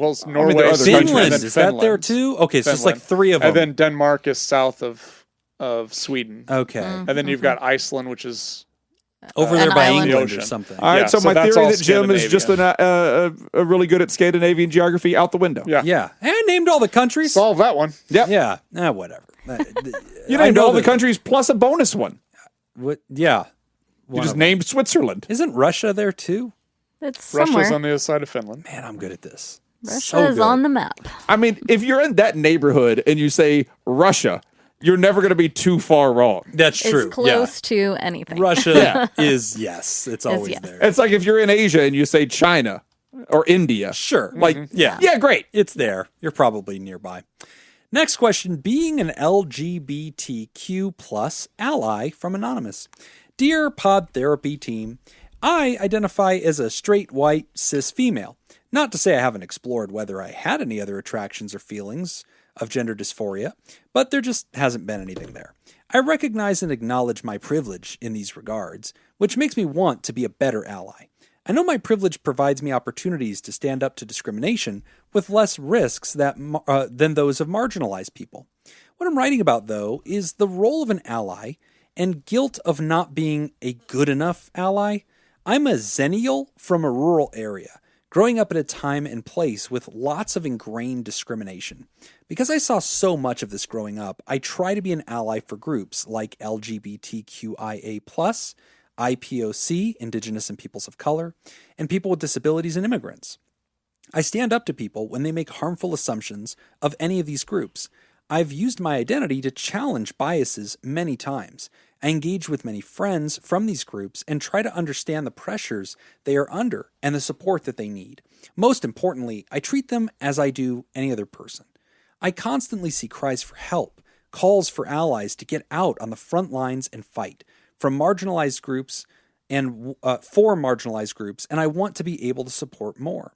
there are other Sweden, countries. and Finland, then is that there Finland. too? Okay, so it's like Finland. 3 of them. And then Denmark is south of Sweden. Okay. And then you've got Iceland, which is Over there An by island. England or Ocean. something. All right, Yeah, so so my that's theory all that Jim is just a really good at Scandinavian geography out the window. yeah. Yeah. And I named all the countries. Solve that one. Yep. Yeah. Whatever. You I named know all the that- countries plus a bonus one. Yeah. You One just of them. named Switzerland. Isn't Russia there too? It's Russia's somewhere. on the other side of Finland. Man, I'm good at this. Russia So is good. on the map. I mean, if you're in that neighborhood and you say Russia, you're never going to be too far wrong. That's true. It's close to anything. Yeah. Russia is yes. It's always yes. there. It's like if you're in Asia and you say China or India. Sure. Like, Yeah. yeah, great. It's there. You're probably nearby. Next question. Being an LGBTQ plus ally from Anonymous. Dear Pod Therapy team, I identify as a straight, white, cis female. Not to say I haven't explored whether I had any other attractions or feelings of gender dysphoria, but there just hasn't been anything there. I recognize and acknowledge my privilege in these regards, which makes me want to be a better ally. I know my privilege provides me opportunities to stand up to discrimination with less risks than those of marginalized people. What I'm writing about, though, is the role of an ally and guilt of not being a good enough ally. I'm a Xennial from a rural area, growing up at a time and place with lots of ingrained discrimination. Because I saw so much of this growing up, I try to be an ally for groups like LGBTQIA+, IPOC, Indigenous and Peoples of Color, and people with disabilities and immigrants. I stand up to people when they make harmful assumptions of any of these groups. I've used my identity to challenge biases many times. I engage with many friends from these groups and try to understand the pressures they are under and the support that they need. Most importantly, I treat them as I do any other person. I constantly see cries for help, calls for allies to get out on the front lines and fight, from marginalized groups and for marginalized groups, and I want to be able to support more.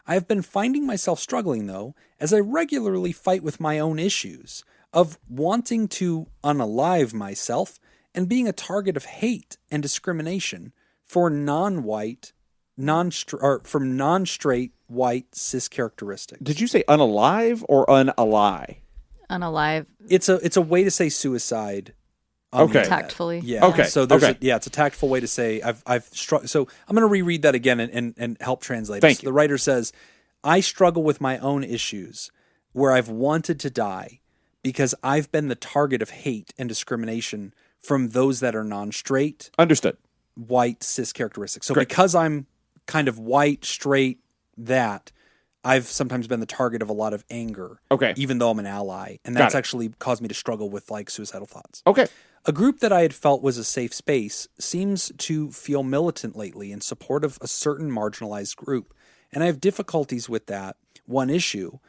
I have been finding myself struggling, though, as I regularly fight with my own issues of wanting to unalive myself and being a target of hate and discrimination for non-white, from non-straight white cis characteristics. Did you say unalive or unally? Unalive. It's a way to say suicide. Okay. Tactfully. Yeah. Okay. So there's Okay. it's a tactful way to say I've struggled. So I'm going to reread that again and help translate. Thank you. The writer says, I struggle with my own issues where I've wanted to die because I've been the target of hate and discrimination from those that are non-straight, Understood. white, cis characteristics. So Great. because I'm kind of white, straight, that I've sometimes been the target of a lot of anger. Okay. Even though I'm an ally. And Got that's it. actually caused me to struggle with like suicidal thoughts. Okay. A group that I had felt was a safe space seems to feel militant lately in support of a certain marginalized group. And I have difficulties with that one issue,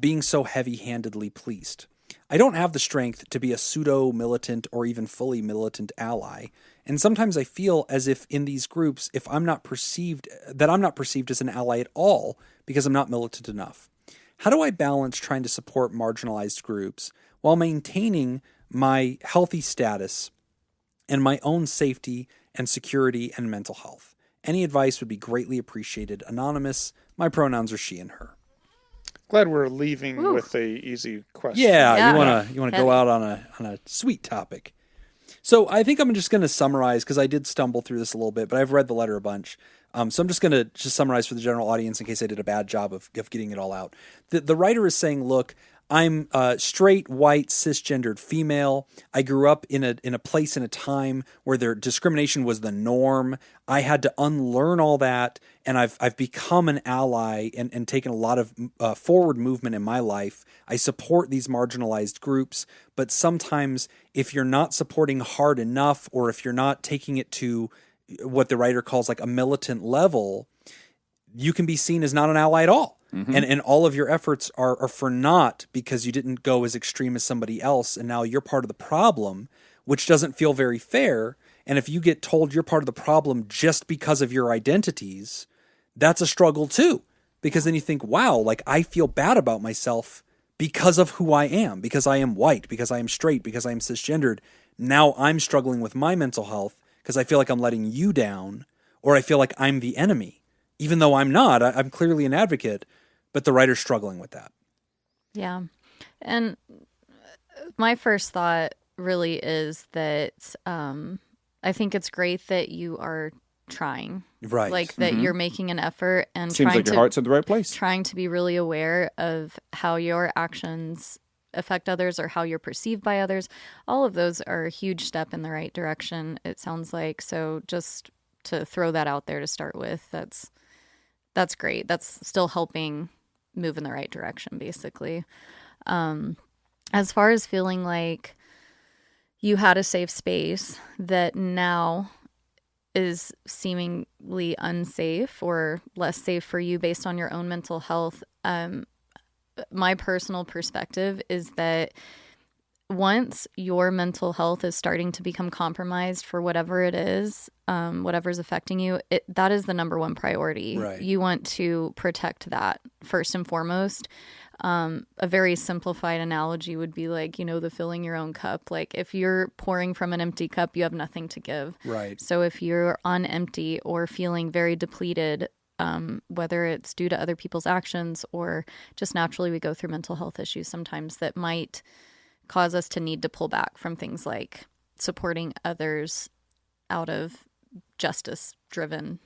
being so heavy-handedly policed. I don't have the strength to be a pseudo-militant or even fully militant ally. And sometimes I feel as if in these groups, if I'm not perceived as an ally at all because I'm not militant enough. How do I balance trying to support marginalized groups while maintaining my healthy status and my own safety and security and mental health? Any advice would be greatly appreciated. Anonymous. My pronouns are she and her. Glad we're leaving with a easy question. Yeah, Yeah. you wanna go out on a sweet topic. So I think I'm just going to summarize because I did stumble through this a little bit, but I've read the letter a bunch. So I'm just going to summarize for the general audience in case I did a bad job of getting it all out. The writer is saying, look, I'm straight, white, cisgendered female. I grew up in a place in a time where their discrimination was the norm. I had to unlearn all that, and I've become an ally and taken a lot of forward movement in my life. I support these marginalized groups, but sometimes if you're not supporting hard enough, or if you're not taking it to what the writer calls like a militant level, you can be seen as not an ally at all. And all of your efforts are for naught because you didn't go as extreme as somebody else, and now you're part of the problem, which doesn't feel very fair. And if you get told you're part of the problem just because of your identities, that's a struggle too. Because then you think, wow, like I feel bad about myself because of who I am, because I am white, because I am straight, because I am cisgendered. Now I'm struggling with my mental health because I feel like I'm letting you down, or I feel like I'm the enemy, even though I'm not. I'm clearly an advocate. But the writer's struggling with that. Yeah. And my first thought really is that I think it's great that you are trying. Right. Like that you're making an effort and Seems trying like your heart's in the right place. trying to be really aware of how your actions affect others or how you're perceived by others. All of those are a huge step in the right direction, it sounds like. So just to throw that out there to start with, that's great. That's still helping move in the right direction, basically. As far as feeling like you had a safe space that now is seemingly unsafe or less safe for you based on your own mental health, my personal perspective is that once your mental health is starting to become compromised for whatever it is, whatever's affecting you, that is the number one priority. Right. You want to protect that first and foremost. A very simplified analogy would be like, the filling your own cup. Like if you're pouring from an empty cup, you have nothing to give. Right. So if you're on empty or feeling very depleted, whether it's due to other people's actions or just naturally we go through mental health issues sometimes that might cause us to need to pull back from things like supporting others out of justice-driven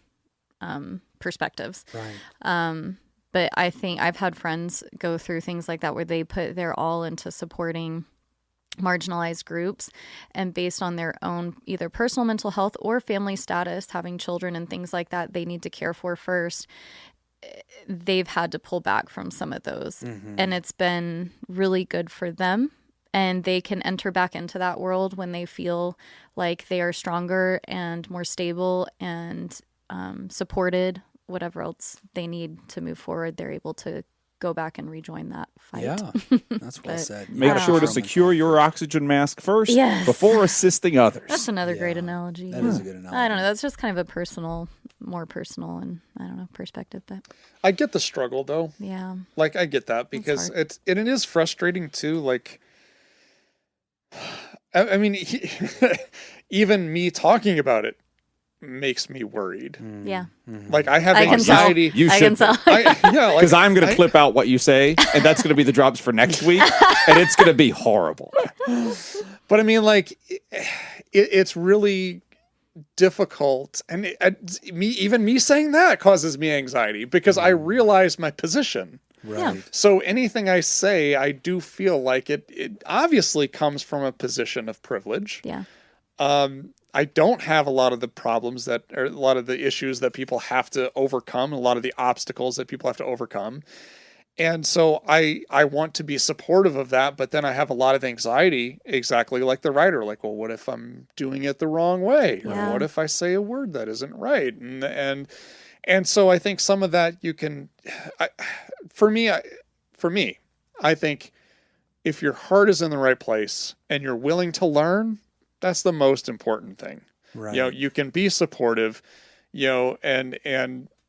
perspectives. Right. But I think I've had friends go through things like that where they put their all into supporting marginalized groups, and based on their own either personal mental health or family status, having children and things like that they need to care for first, they've had to pull back from some of those. And it's been really good for them. And they can enter back into that world when they feel like they are stronger and more stable and supported, whatever else they need to move forward. They're able to go back and rejoin that fight. Yeah, that's well said. Make Yeah. sure to secure your oxygen mask first Yes. before assisting others. That's another great Yeah, analogy. that is a good analogy. I don't know. That's just kind of a more personal and I don't know, perspective. But I get the struggle though. yeah, Like I get that because hard. it is frustrating too. Like, I mean, even me talking about it makes me worried. yeah. Like I have I can tell. anxiety. You I should can tell. because I'm going to clip out what you say, and that's going to be the drops for next week, and it's going to be horrible. But I mean, like, it's really difficult, and even me saying that causes me anxiety because I realize my position. Right. So anything I say, I do feel like it obviously comes from a position of privilege. Yeah. I don't have a lot of the problems or a lot of the issues that people have to overcome, a lot of the obstacles that people have to overcome. And so I want to be supportive of that, but then I have a lot of anxiety, exactly like the writer. Like, well, what if I'm doing it the wrong way? Yeah. Or what if I say a word that isn't right? And so I think some of that you can, for me, I think if your heart is in the right place and you're willing to learn, that's the most important thing. Right. You know, you can be supportive, and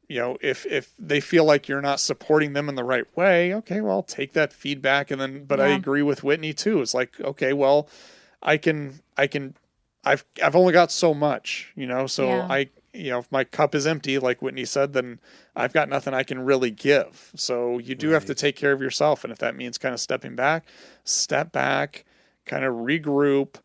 if they feel like you're not supporting them in the right way, okay, well, take that feedback. And then, but I Yeah. agree with Whitney too. It's like, okay, well, I've only got so much, so Yeah. if my cup is empty, like Whitney said, then I've got nothing I can really give. So you do have to take care of yourself. And if that means kind of stepping back, step back, kind of regroup,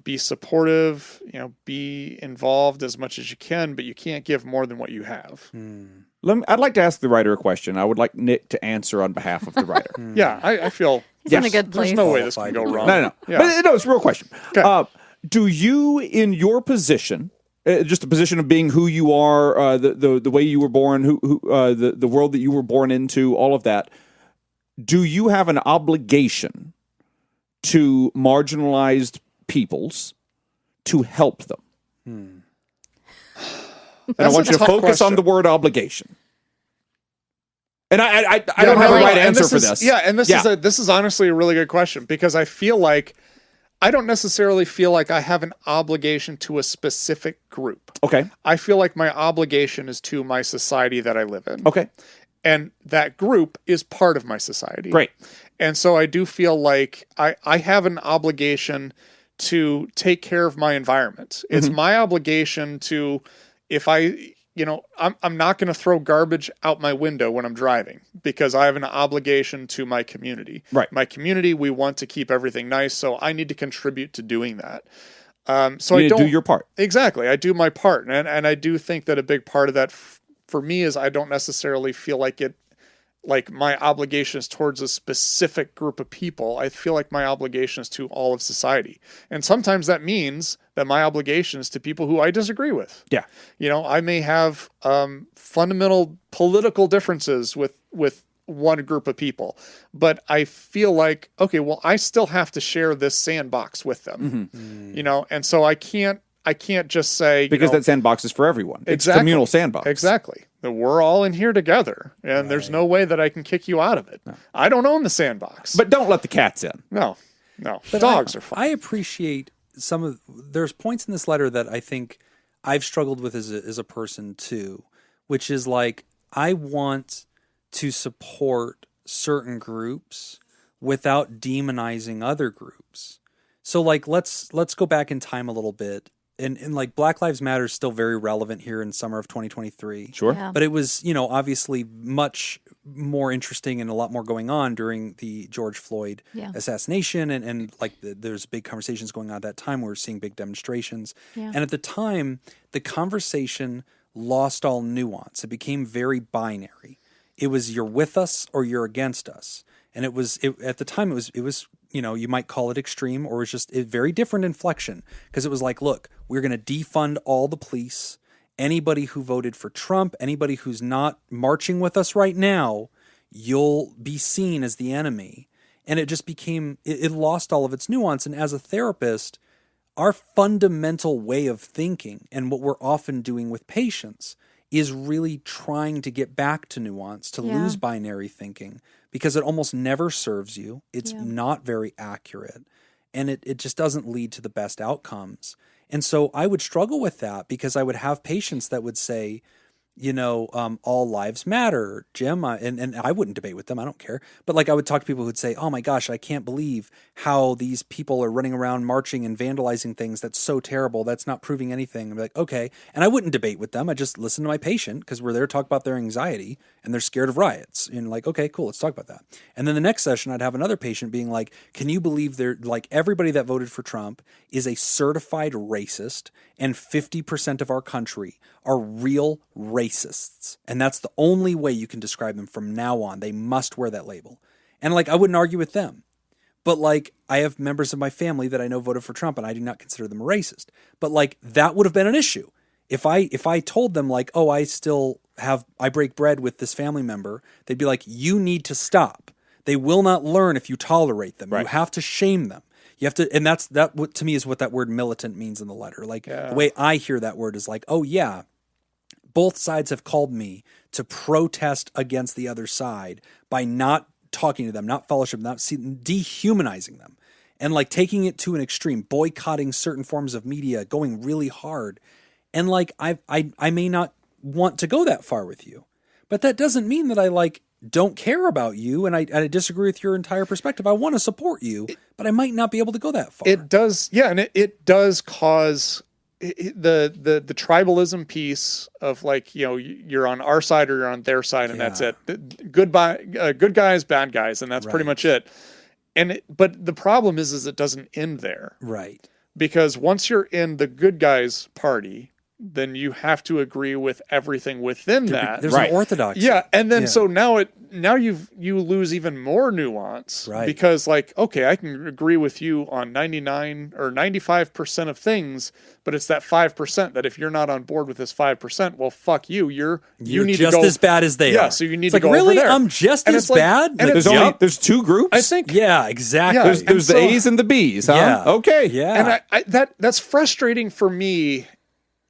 be supportive, be involved as much as you can, but you can't give more than what you have. I'd like to ask the writer a question. I would like Nick to answer on behalf of the writer. Yeah, I feel He's in a good place. there's no way this can go wrong. No. Yeah. But no, it's a real question. Okay. Do you, in your position, just a position of being who you are, the way you were born, the world that you were born into, all of that, do you have an obligation to marginalized peoples to help them? And I want you to focus on the word obligation. And I don't have a right answer for this. Yeah, and this is honestly a really good question because I feel like I don't necessarily feel like I have an obligation to a specific group. Okay. I feel like my obligation is to my society that I live in. Okay. And that group is part of my society. Great. And so I do feel like I have an obligation to take care of my environment. It's my obligation to, if I'm not going to throw garbage out my window when I'm driving because I have an obligation to my community. Right. My community, we want to keep everything nice, so I need to contribute to doing that. So You I don't do your part. Exactly. I do my part. And I do think that a big part of that for me is I don't necessarily feel like my obligation is towards a specific group of people. I feel like my obligation is to all of society. And sometimes that means that my obligation is to people who I disagree with. Yeah. I may have fundamental political differences with one group of people, but I feel like, okay, well, I still have to share this sandbox with them, and so I can't just say, Because that sandbox is for everyone. It's Exactly. communal sandbox. Exactly. That we're all in here together, and there's no way that I can kick you out of it. No. I don't own the sandbox. But don't let the cats in. No. Dogs are fine. I appreciate there's points in this letter that I think I've struggled with as a person too, which is like, I want to support certain groups without demonizing other groups. So like, let's go back in time a little bit. And like Black Lives Matter is still very relevant here in summer of 2023. Sure. Yeah. But it was, obviously much more interesting and a lot more going on during the George Floyd assassination. And like there's big conversations going on at that time. We were seeing big demonstrations. Yeah. And at the time, the conversation lost all nuance. It became very binary. It was you're with us or you're against us. And at the time, it was you might call it extreme, or it was just a very different inflection, because it was like, look, we're going to defund all the police. Anybody who voted for Trump, anybody who's not marching with us right now, you'll be seen as the enemy. And it just became, it lost all of its nuance. And as a therapist, our fundamental way of thinking and what we're often doing with patients is really trying to get back to nuance, to lose binary thinking, because it almost never serves you. It's not very accurate, and it just doesn't lead to the best outcomes. And so I would struggle with that, because I would have patients that would say, all lives matter, Jim. And I wouldn't debate with them. I don't care. But like, I would talk to people who'd say, oh my gosh, I can't believe how these people are running around marching and vandalizing things. That's so terrible. That's not proving anything. I'm like, okay. And I wouldn't debate with them. I just listen to my patient, because we're there to talk about their anxiety and they're scared of riots. And like, okay, cool. Let's talk about that. And then the next session, I'd have another patient being like, can you believe everybody that voted for Trump is a certified racist, and 50% of our country are real racists. And that's the only way you can describe them from now on. They must wear that label. And like, I wouldn't argue with them. But like, I have members of my family that I know voted for Trump, and I do not consider them a racist. But like, that would have been an issue. If I told them like, oh, I break bread with this family member, they'd be like, you need to stop. They will not learn if you tolerate them. Right. You have to shame them. You have to, and that to me is what that word militant means in the letter. Like, the way I hear that word is like, oh yeah, both sides have called me to protest against the other side by not talking to them, not fellowship, not dehumanizing them, and like taking it to an extreme, boycotting certain forms of media, going really hard. And like, I may not want to go that far with you, but that doesn't mean that I like don't care about you and I disagree with your entire perspective. I want to support you, but I might not be able to go that far. It does, and it does cause the tribalism piece of like, you're on our side or you're on their side, and that's it. Good guys, bad guys, and that's pretty much it. But the problem is it doesn't end there, right? Because once you're in the good guys party, then you have to agree with everything within that. There's an orthodoxy. Yeah. And then so now you lose even more nuance. Right. Because like, okay, I can agree with you on 99 or 95% of things, but it's that 5% that if you're not on board with this 5%, well, fuck you. You need just to go as bad as they are. Yeah, so you need to go really? over there. I'm just and as bad? And there's two groups? I think. Yeah, exactly. Yeah, there's the A's and the B's, huh? Yeah. Okay. Yeah. And that's frustrating for me,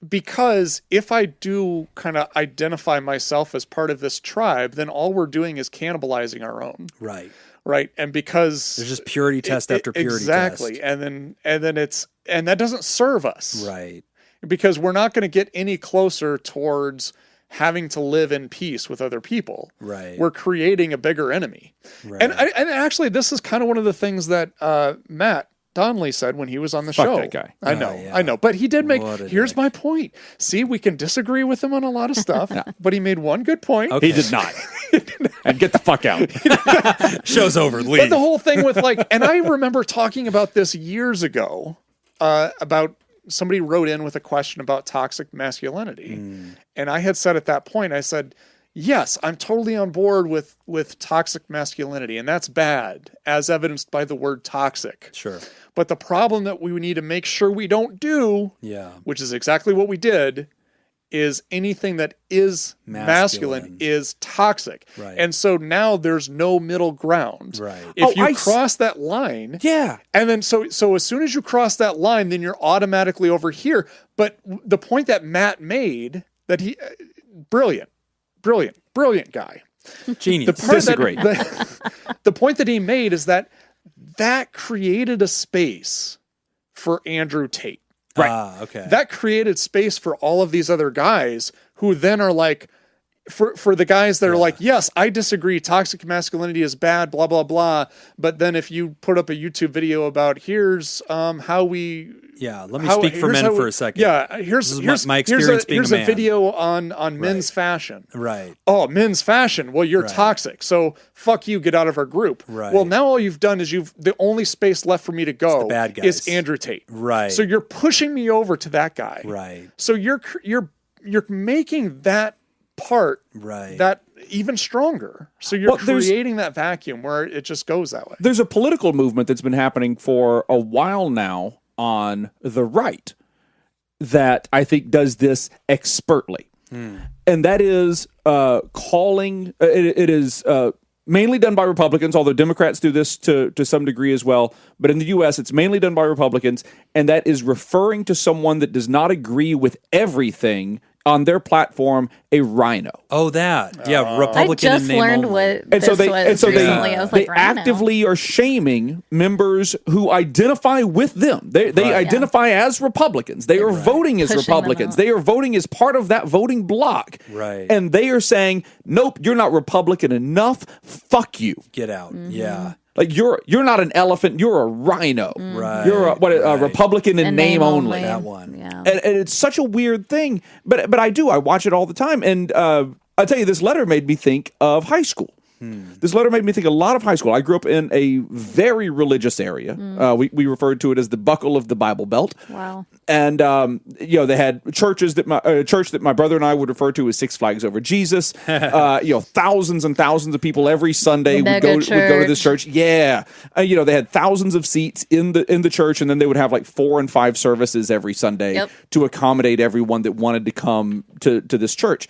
because if I do kind of identify myself as part of this tribe, then all we're doing is cannibalizing our own. Right. Right. And because there's just purity test after purity test. Exactly. And that doesn't serve us. Right. Because we're not going to get any closer towards having to live in peace with other people. Right. We're creating a bigger enemy. Right. And actually, this is kind of one of the things that Matt Donnelly said when he was on the show. That guy. I know. But he did here's my point. See, we can disagree with him on a lot of stuff, but he made one good point. Okay. He did not. And get the fuck out. Show's over. Leave. But the whole thing with like, and I remember talking about this years ago, about somebody wrote in with a question about toxic masculinity. And I had said at that point, I said, yes, I'm totally on board with toxic masculinity, and that's bad, as evidenced by the word toxic. Sure. But the problem that we need to make sure we don't do, which is exactly what we did, is anything that is masculine is toxic. Right. And so now there's no middle ground. Right. If you cross that line, and then so as soon as you cross that line, then you're automatically over here. But the point that Matt made, that he, brilliant guy. Genius. Disagree. The point that he made is that created a space for Andrew Tate. Right. Okay. That created space for all of these other guys who then are like, for the guys that are like, yes, I disagree, toxic masculinity is bad, blah, blah, blah. But then if you put up a YouTube video about here's how we... Yeah, let me speak for men for a second. Yeah, here's my experience being a man. Here's a video on men's fashion. Right. Oh, men's fashion. Well, you're toxic. So fuck you, get out of our group. Right. Well, now all you've done is the only space left for me to go the bad guys. is Andrew Tate. Right. So you're pushing me over to that guy. Right. So you're making that part that even stronger. So you're creating that vacuum where it just goes that way. There's a political movement that's been happening for a while now on the right that I think does this expertly. And that is calling, it is mainly done by Republicans, although Democrats do this to some degree as well. But in the U.S., it's mainly done by Republicans, and that is referring to someone that does not agree with everything on their platform a rhino. Oh, that. Yeah, I Republican just in name learned only. what this was recently. I was they like, Rhino. actively are shaming members who identify with them. They identify as Republicans. They are voting as Pushing them Republicans. out. They are voting as part of that voting bloc. Right. And they are saying, nope, you're not Republican enough. Fuck you. Get out. Yeah. Like you're not an elephant. You're a rhino. Right. You're a Republican in And name only. That one. Yeah. And it's such a weird thing, but I watch it all the time, and I tell you, this letter made me think of high school. This letter made me think a lot of high school. I grew up in a very religious area. We referred to it as the buckle of the Bible Belt. Wow. And they had churches that church that my brother and I would refer to as Six Flags Over Jesus. Thousands and thousands of people every Sunday would go to this church. Yeah, they had thousands of seats in the church, and then they would have like 4 and 5 services every Sunday to accommodate everyone that wanted to come to this church.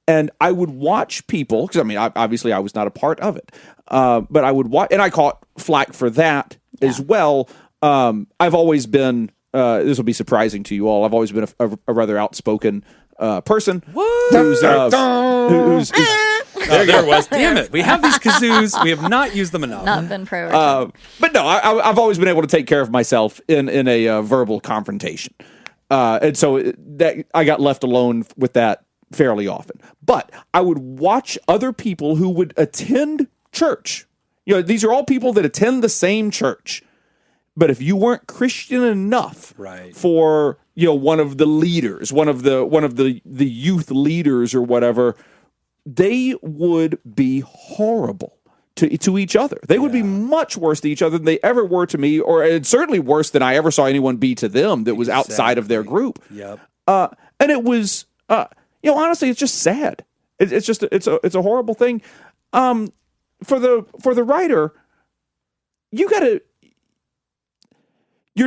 And I would watch people, because obviously I was not a part of it, but I would watch, and I caught flack for that as well. I've always been, this will be surprising to you all, I've always been a rather outspoken person. Who's there it was. Damn it. We have these kazoos. We have not used them enough. Not been prioritized. but no, I've always been able to take care of myself in a verbal confrontation. And so that I got left alone with that fairly often. But I would watch other people who would attend church. These are all people that attend the same church. But if you weren't Christian enough for one of the leaders, one of the youth leaders or whatever, they would be horrible to each other. They would be much worse to each other than they ever were to me, or it's certainly worse than I ever saw anyone be to them that was outside of their group. Yep. And it was honestly, it's just sad. It's a horrible thing. For the writer, you're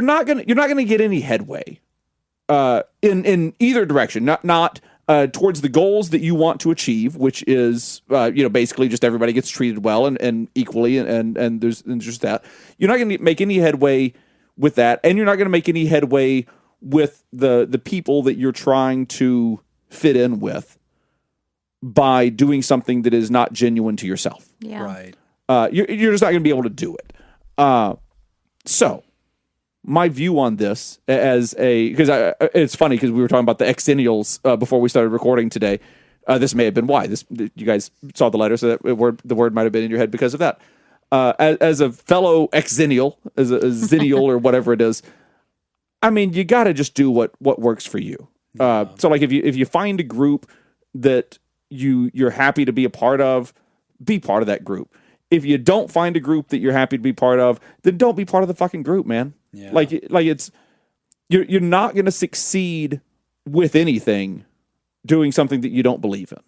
not gonna get any headway in either direction. Not towards the goals that you want to achieve, which is basically just everybody gets treated well and equally, and there's just that. You're not gonna make any headway with that, and you're not gonna make any headway with the people that you're trying to fit in with by doing something that is not genuine to yourself. Yeah. Right. You're just not going to be able to do it. So my view on this because it's funny because we were talking about the exennials before we started recording today. This may have been why you guys saw the letter, so that the word might have been in your head because of that. As a fellow exennial, as a zennial or whatever it is, you got to just do what works for you. So like if you find a group that you're happy to be a part of that group. If you don't find a group that you're happy to be part of, then don't be part of the fucking group, man. Yeah. Like it's you're not going to succeed with anything doing something that you don't believe in.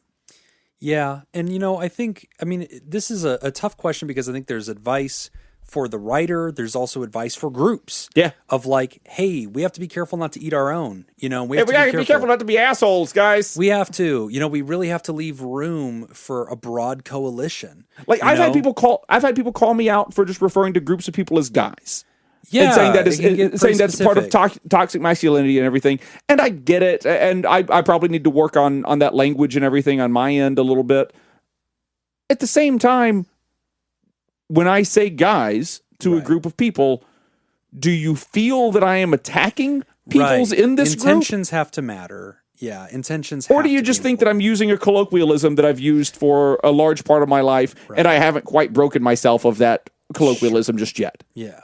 Yeah, and I think this is a tough question because I think there's advice for the writer, there's also advice for groups. Yeah. Of like, hey, we have to be careful not to eat our own. We have to be careful not to be assholes, guys. We have to. We really have to leave room for a broad coalition. Like I've had people call me out for just referring to groups of people as guys. Yeah, and saying that's part of toxic masculinity and everything. And I get it, and I probably need to work on that language and everything on my end a little bit. At the same time, when I say guys to a group of people, do you feel that I am attacking peoples in this group? Intentions have to matter. Yeah, intentions have to Or do you just think that I'm using a colloquialism that I've used for a large part of my life, and I haven't quite broken myself of that colloquialism just yet? Yeah.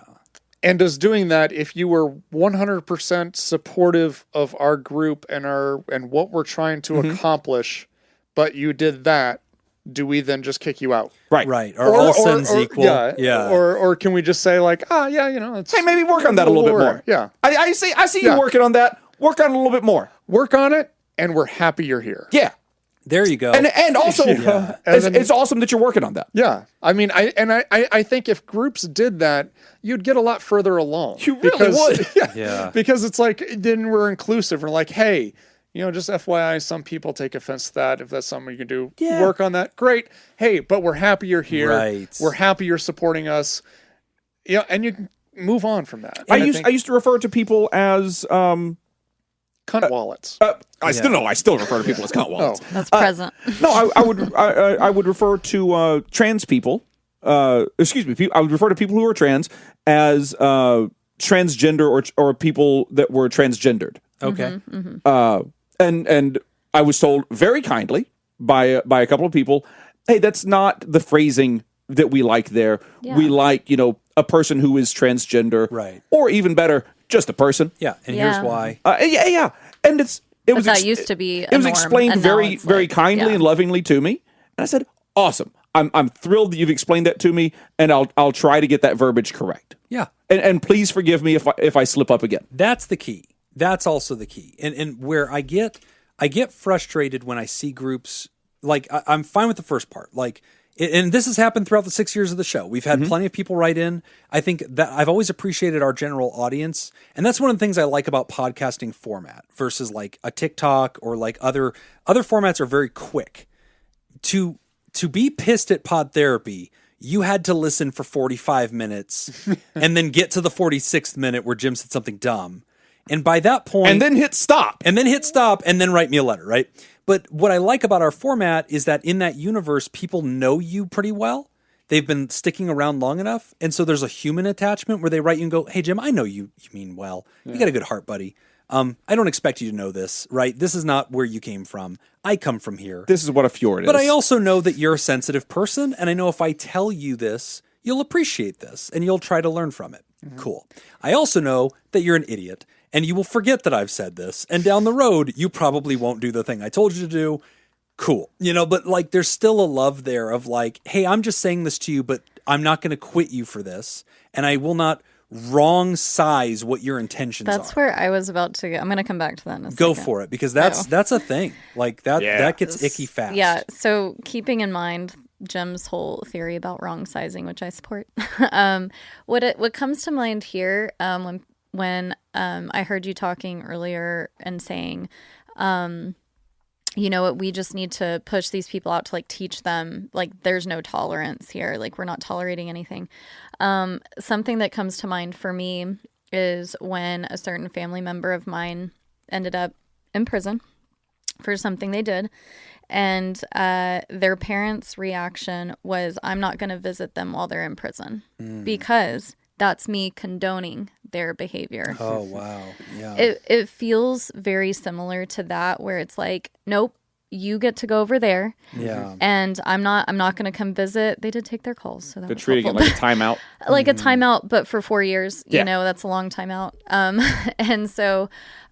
And does doing that, if you were 100% supportive of our group and what we're trying to accomplish, but you did that, do we then just kick you out? Right. Are all sins equal? Yeah. Or can we just say like, it's... Hey, maybe work on that a little bit more. Yeah. I see you working on that. Work on it a little bit more. Work on it, and we're happy you're here. Yeah. There you go. And also, it's awesome that you're working on that. Yeah. I think if groups did that, you'd get a lot further along. You really would. Yeah. Because it's like, then we're inclusive. We're like, hey, just FYI, some people take offense to that. If that's something you can do, work on that. Great. Hey, but we're happy you're here. Right. We're happy you're supporting us. And you can move on from that. I used to refer to people as Cunt wallets. I still refer to people as cunt wallets. That's present. No, I would refer to trans people. Excuse me. I would refer to people who are trans as transgender or people that were transgendered. Okay. And I was told very kindly by a couple of people, hey, that's not the phrasing that we like there. Yeah. We like, a person who is transgender. Right. Or even better, just a person. Yeah, and Yeah. here's why. Yeah. And it was that used to be a it was norm, explained and now very, it's very like, kindly yeah. and lovingly to me. And I said, awesome. I'm thrilled that you've explained that to me, and I'll try to get that verbiage correct. Yeah. And please forgive me if I slip up again. That's the key. That's also the key. And where I get frustrated when I see groups, like I'm fine with the first part. Like, and this has happened throughout the 6 years of the show. We've had plenty of people write in. I think that I've always appreciated our general audience. And that's one of the things I like about podcasting format versus like a TikTok or like other formats are very quick. To be pissed at Pod Therapy, you had to listen for 45 minutes and then get to the 46th minute where Jim said something dumb. And by that point... And then hit stop. And then write me a letter, right? But what I like about our format is that in that universe, people know you pretty well. They've been sticking around long enough. And so there's a human attachment where they write you and go, hey, Jim, I know you mean well. You got a good heart, buddy. I don't expect you to know this, right? This is not where you came from. I come from here. This is what a fjord is. But I also know that you're a sensitive person, and I know if I tell you this, you'll appreciate this, and you'll try to learn from it. Cool. I also know that you're an idiot, and you will forget that I've said this, and down the road, you probably won't do the thing I told you to do. Cool. But like, there's still a love there of like, hey, I'm just saying this to you, but I'm not going to quit you for this, and I will not wrong size what your intentions That's are. where I was about to go. I'm going to come back to that in a Go second. for it, because that's a thing. Like that gets icky fast. Yeah. So keeping in mind Jim's whole theory about wrong sizing, which I support, what comes to mind here when I heard you talking earlier and saying, we just need to push these people out to like teach them, like there's no tolerance here, like we're not tolerating anything. Something that comes to mind for me is when a certain family member of mine ended up in prison for something they did. And their parents' reaction was, I'm not going to visit them while they're in prison because that's me condoning their behavior. Oh, wow. Yeah. It feels very similar to that, where it's like, nope, you get to go over there. Yeah. And I'm not going to come visit. They did take their calls, so that They're was treating it helpful. like a timeout. Like a timeout, but for 4 years. Yeah. That's a long timeout. And so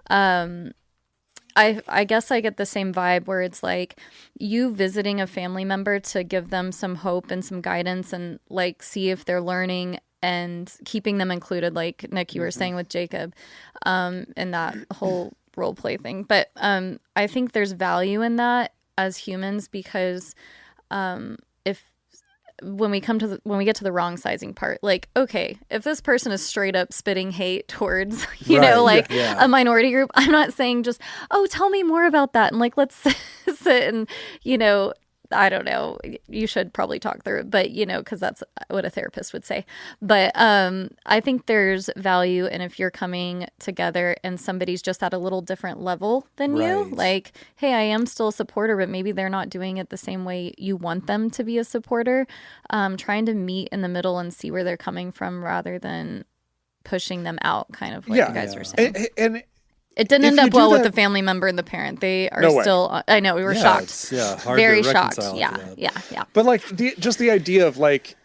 I guess I get the same vibe where it's like you visiting a family member to give them some hope and some guidance and like see if they're learning and keeping them included, like Nick, you were saying with Jacob, and that whole role play thing. But I think there's value in that as humans, because when we get to the wrong sizing part, like, okay, if this person is straight up spitting hate towards, a minority group, I'm not saying just, oh, tell me more about that. And like, let's sit and, I don't know, you should probably talk through it, but, because that's what a therapist would say. But I think there's value in if you're coming together and somebody's just at a little different level than you, Right. like, hey, I am still a supporter, but maybe they're not doing it the same way you want them to be a supporter. Trying to meet in the middle and see where they're coming from rather than pushing them out, kind of what you guys were saying. And it didn't if end you up do well with that- the family member and the parent. They are No way. still, I know, we were Yeah, shocked. it's, hard Very to shocked. reconcile Yeah, to that. yeah. But like just the idea of like,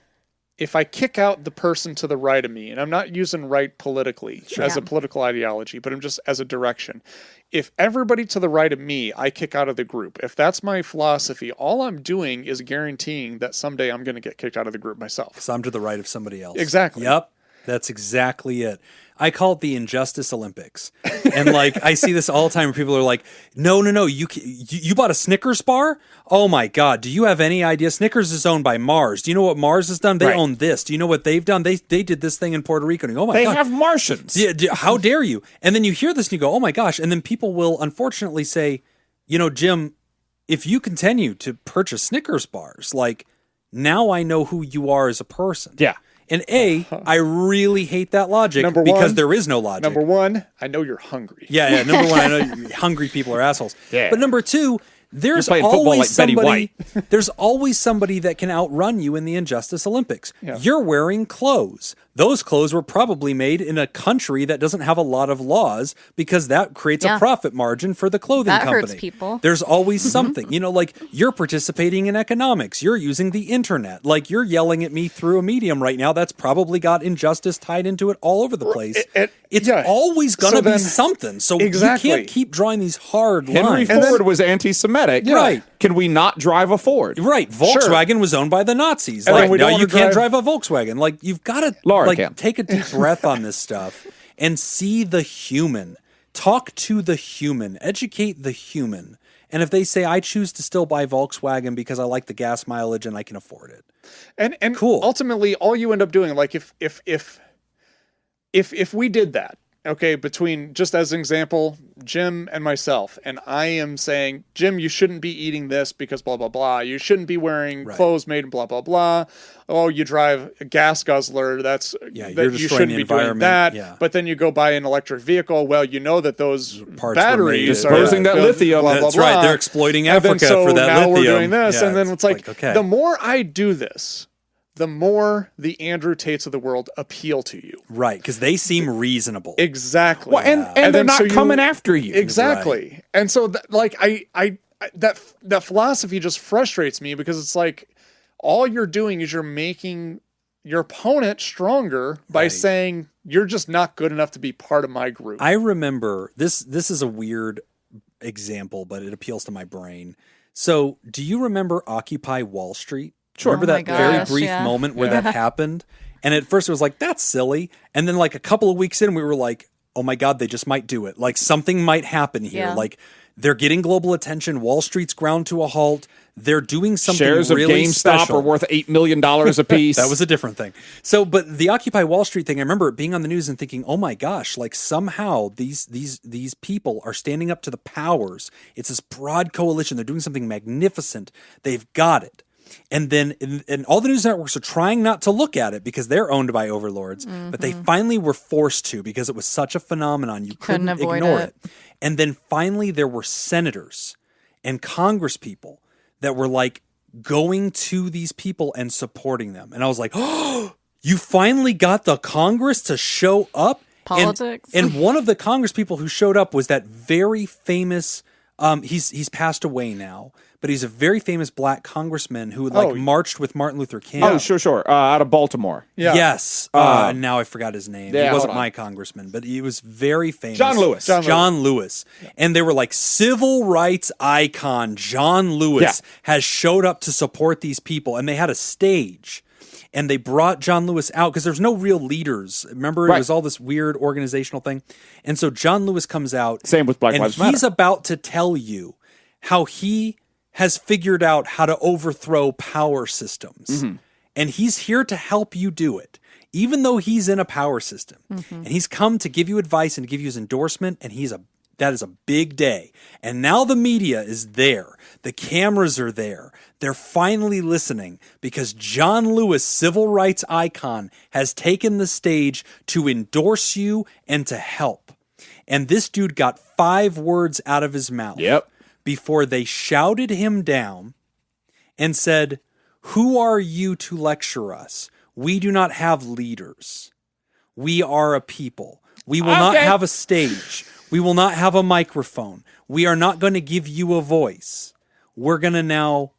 if I kick out the person to the right of me, and I'm not using right politically as a political ideology, but I'm just as a direction. If everybody to the right of me, I kick out of the group, if that's my philosophy, all I'm doing is guaranteeing that someday I'm going to get kicked out of the group myself. So I'm to the right of somebody else. Exactly. Yep. That's exactly it. I call it the Injustice Olympics. And like, I see this all the time where people are like, no, you bought a Snickers bar? Oh my God. Do you have any idea? Snickers is owned by Mars. Do you know what Mars has done? They Right. own this. Do you know what they've done? They did this thing in Puerto Rico. And you go, oh my They God. have Martians. Yeah, how dare you? And then you hear this and you go, oh my gosh. And then people will unfortunately say, Jim, if you continue to purchase Snickers bars, like, now I know who you are as a person. Yeah. And I really hate that logic because there is no logic. Number one, I know you're hungry. Yeah. Number one, I know hungry people are assholes. Yeah. But number two, there's playing football always like Betty somebody. White. There's always somebody that can outrun you in the Injustice Olympics. Yeah. You're wearing clothes. Those clothes were probably made in a country that doesn't have a lot of laws because that creates a profit margin for the clothing That company. hurts people. There's always something. Like you're participating in economics. You're using the internet. Like you're yelling at me through a medium right now that's probably got injustice tied into it all over the place. It's always going to be something. So you can't keep drawing these hard Henry lines. Ford was anti-Semitic. Right. Can we not drive a Ford? Right. Volkswagen was owned by the Nazis. And Like, we now don't you wanna can't drive- drive a Volkswagen. Like, you've got to Laura can. take a deep breath on this stuff and see the human. Talk to the human. Educate the human. And if they say, I choose to still buy Volkswagen because I like the gas mileage and I can afford it. And Cool. ultimately, all you end up doing, like if we did that, okay, between, just as an example, Jim and myself, and I am saying, Jim, you shouldn't be eating this because blah, blah, blah. You shouldn't be wearing clothes made in blah, blah, blah. Oh, you drive a gas guzzler. That's you're that you destroying shouldn't the be doing environment. that. Yeah. But then you go buy an electric vehicle. Well, you know that those Parts were batteries made- are Disposing that lithium. blah, blah, That's blah. right. They're exploiting And then, Africa so for that now lithium. we're doing this, Yeah, and then it's like okay. the more I do this, the more the Andrew Tates of the world appeal to you. Right. Because they seem reasonable. Exactly. Well, and they're then not so you- coming after you. Exactly. And so that philosophy just frustrates me because it's like all you're doing is you're making your opponent stronger by saying you're just not good enough to be part of my group. I remember this is a weird example, but it appeals to my brain. So, do you remember Occupy Wall Street? Sure. Remember Oh my that very gosh, brief yeah. moment where that happened? And at first it was like, that's silly. And then like a couple of weeks in, we were like, oh my God, they just might do it. Like something might happen here. Yeah. Like they're getting global attention. Wall Street's ground to a halt. They're doing something Shares really of GameStop special. are worth $8 million a piece. That was a different thing. So, but the Occupy Wall Street thing, I remember it being on the news and thinking, oh my gosh, like somehow these people are standing up to the powers. It's this broad coalition. They're doing something magnificent. They've got it. And then and all the news networks are trying not to look at it because they're owned by overlords. But they finally were forced to because it was such a phenomenon. You couldn't avoid ignore it. it. And then finally there were senators and congresspeople that were like going to these people and supporting them. And I was like, oh, you finally got the Congress to show up? Politics. And one of the Congress people who showed up was that very famous, he's passed away now, but he's a very famous black congressman who marched with Martin Luther King. Oh, sure. Out of Baltimore. Yeah. Yes. Now I forgot his name. yeah, He hold wasn't on. my congressman, but he was very famous. John Lewis. John Lewis. And they were like, civil rights icon John Lewis has showed up to support these people. And they had a stage. And they brought John Lewis out because there's no real leaders. Remember, it Right. was all this weird organizational thing. And so John Lewis comes out. Same with Black and Lives Matter. he's about to tell you how he has figured out how to overthrow power systems. And he's here to help you do it, even though he's in a power system. And he's come to give you advice and to give you his endorsement, and that is a big day. And now the media is there. The cameras are there. They're finally listening because John Lewis, civil rights icon, has taken the stage to endorse you and to help. And this dude got 5 words out of his mouth. Yep. Before they shouted him down and said, who are you to lecture us? We do not have leaders. We are a people. We will not have a stage. We will not have a microphone. We are not going to give you a voice. We're going to now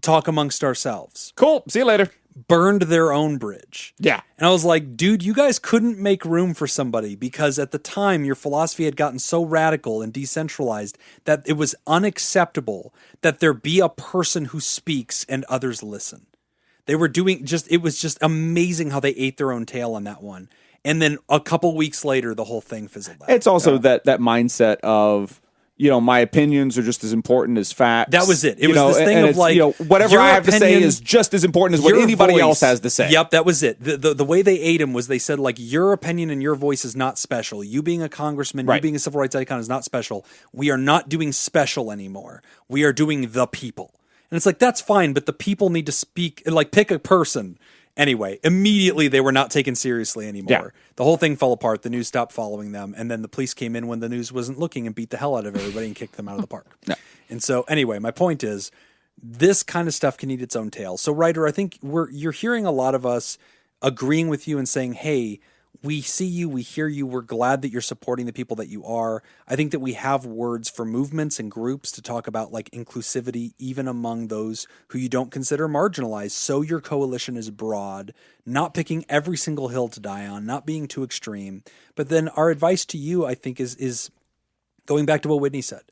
talk amongst ourselves. Cool. See you later. Burned their own bridge. Yeah. And I was like, dude, you guys couldn't make room for somebody because at the time your philosophy had gotten so radical and decentralized that it was unacceptable that there be a person who speaks and others listen. They were doing it was just amazing how they ate their own tail on that one. And then a couple weeks later, the whole thing fizzled out. It's also that mindset of, my opinions are just as important as facts. That was it. It was this thing and of it's, like, whatever your I have to say opinion- is just as important as what your anybody voice- else has to say. Yep, that was it. The way they ate him was they said, like, your opinion and your voice is not special. You being a congressman, you Right. being a civil rights icon is not special. We are not doing special anymore. We are doing the people. And it's like, that's fine, but the people need to speak, like, pick a person Anyway, immediately they were not taken seriously anymore. Yeah. The whole thing fell apart. The news stopped following them. And then the police came in when the news wasn't looking and beat the hell out of everybody and kicked them out of the park. Yeah. And so anyway, my point is this kind of stuff can eat its own tail. So, Ryder, I think you're hearing a lot of us agreeing with you and saying, hey, we see you, we hear you, we're glad that you're supporting the people that you are. I think that we have words for movements and groups to talk about like inclusivity, even among those who you don't consider marginalized. So your coalition is broad, not picking every single hill to die on, not being too extreme. But then our advice to you, I think, is going back to what Whitney said.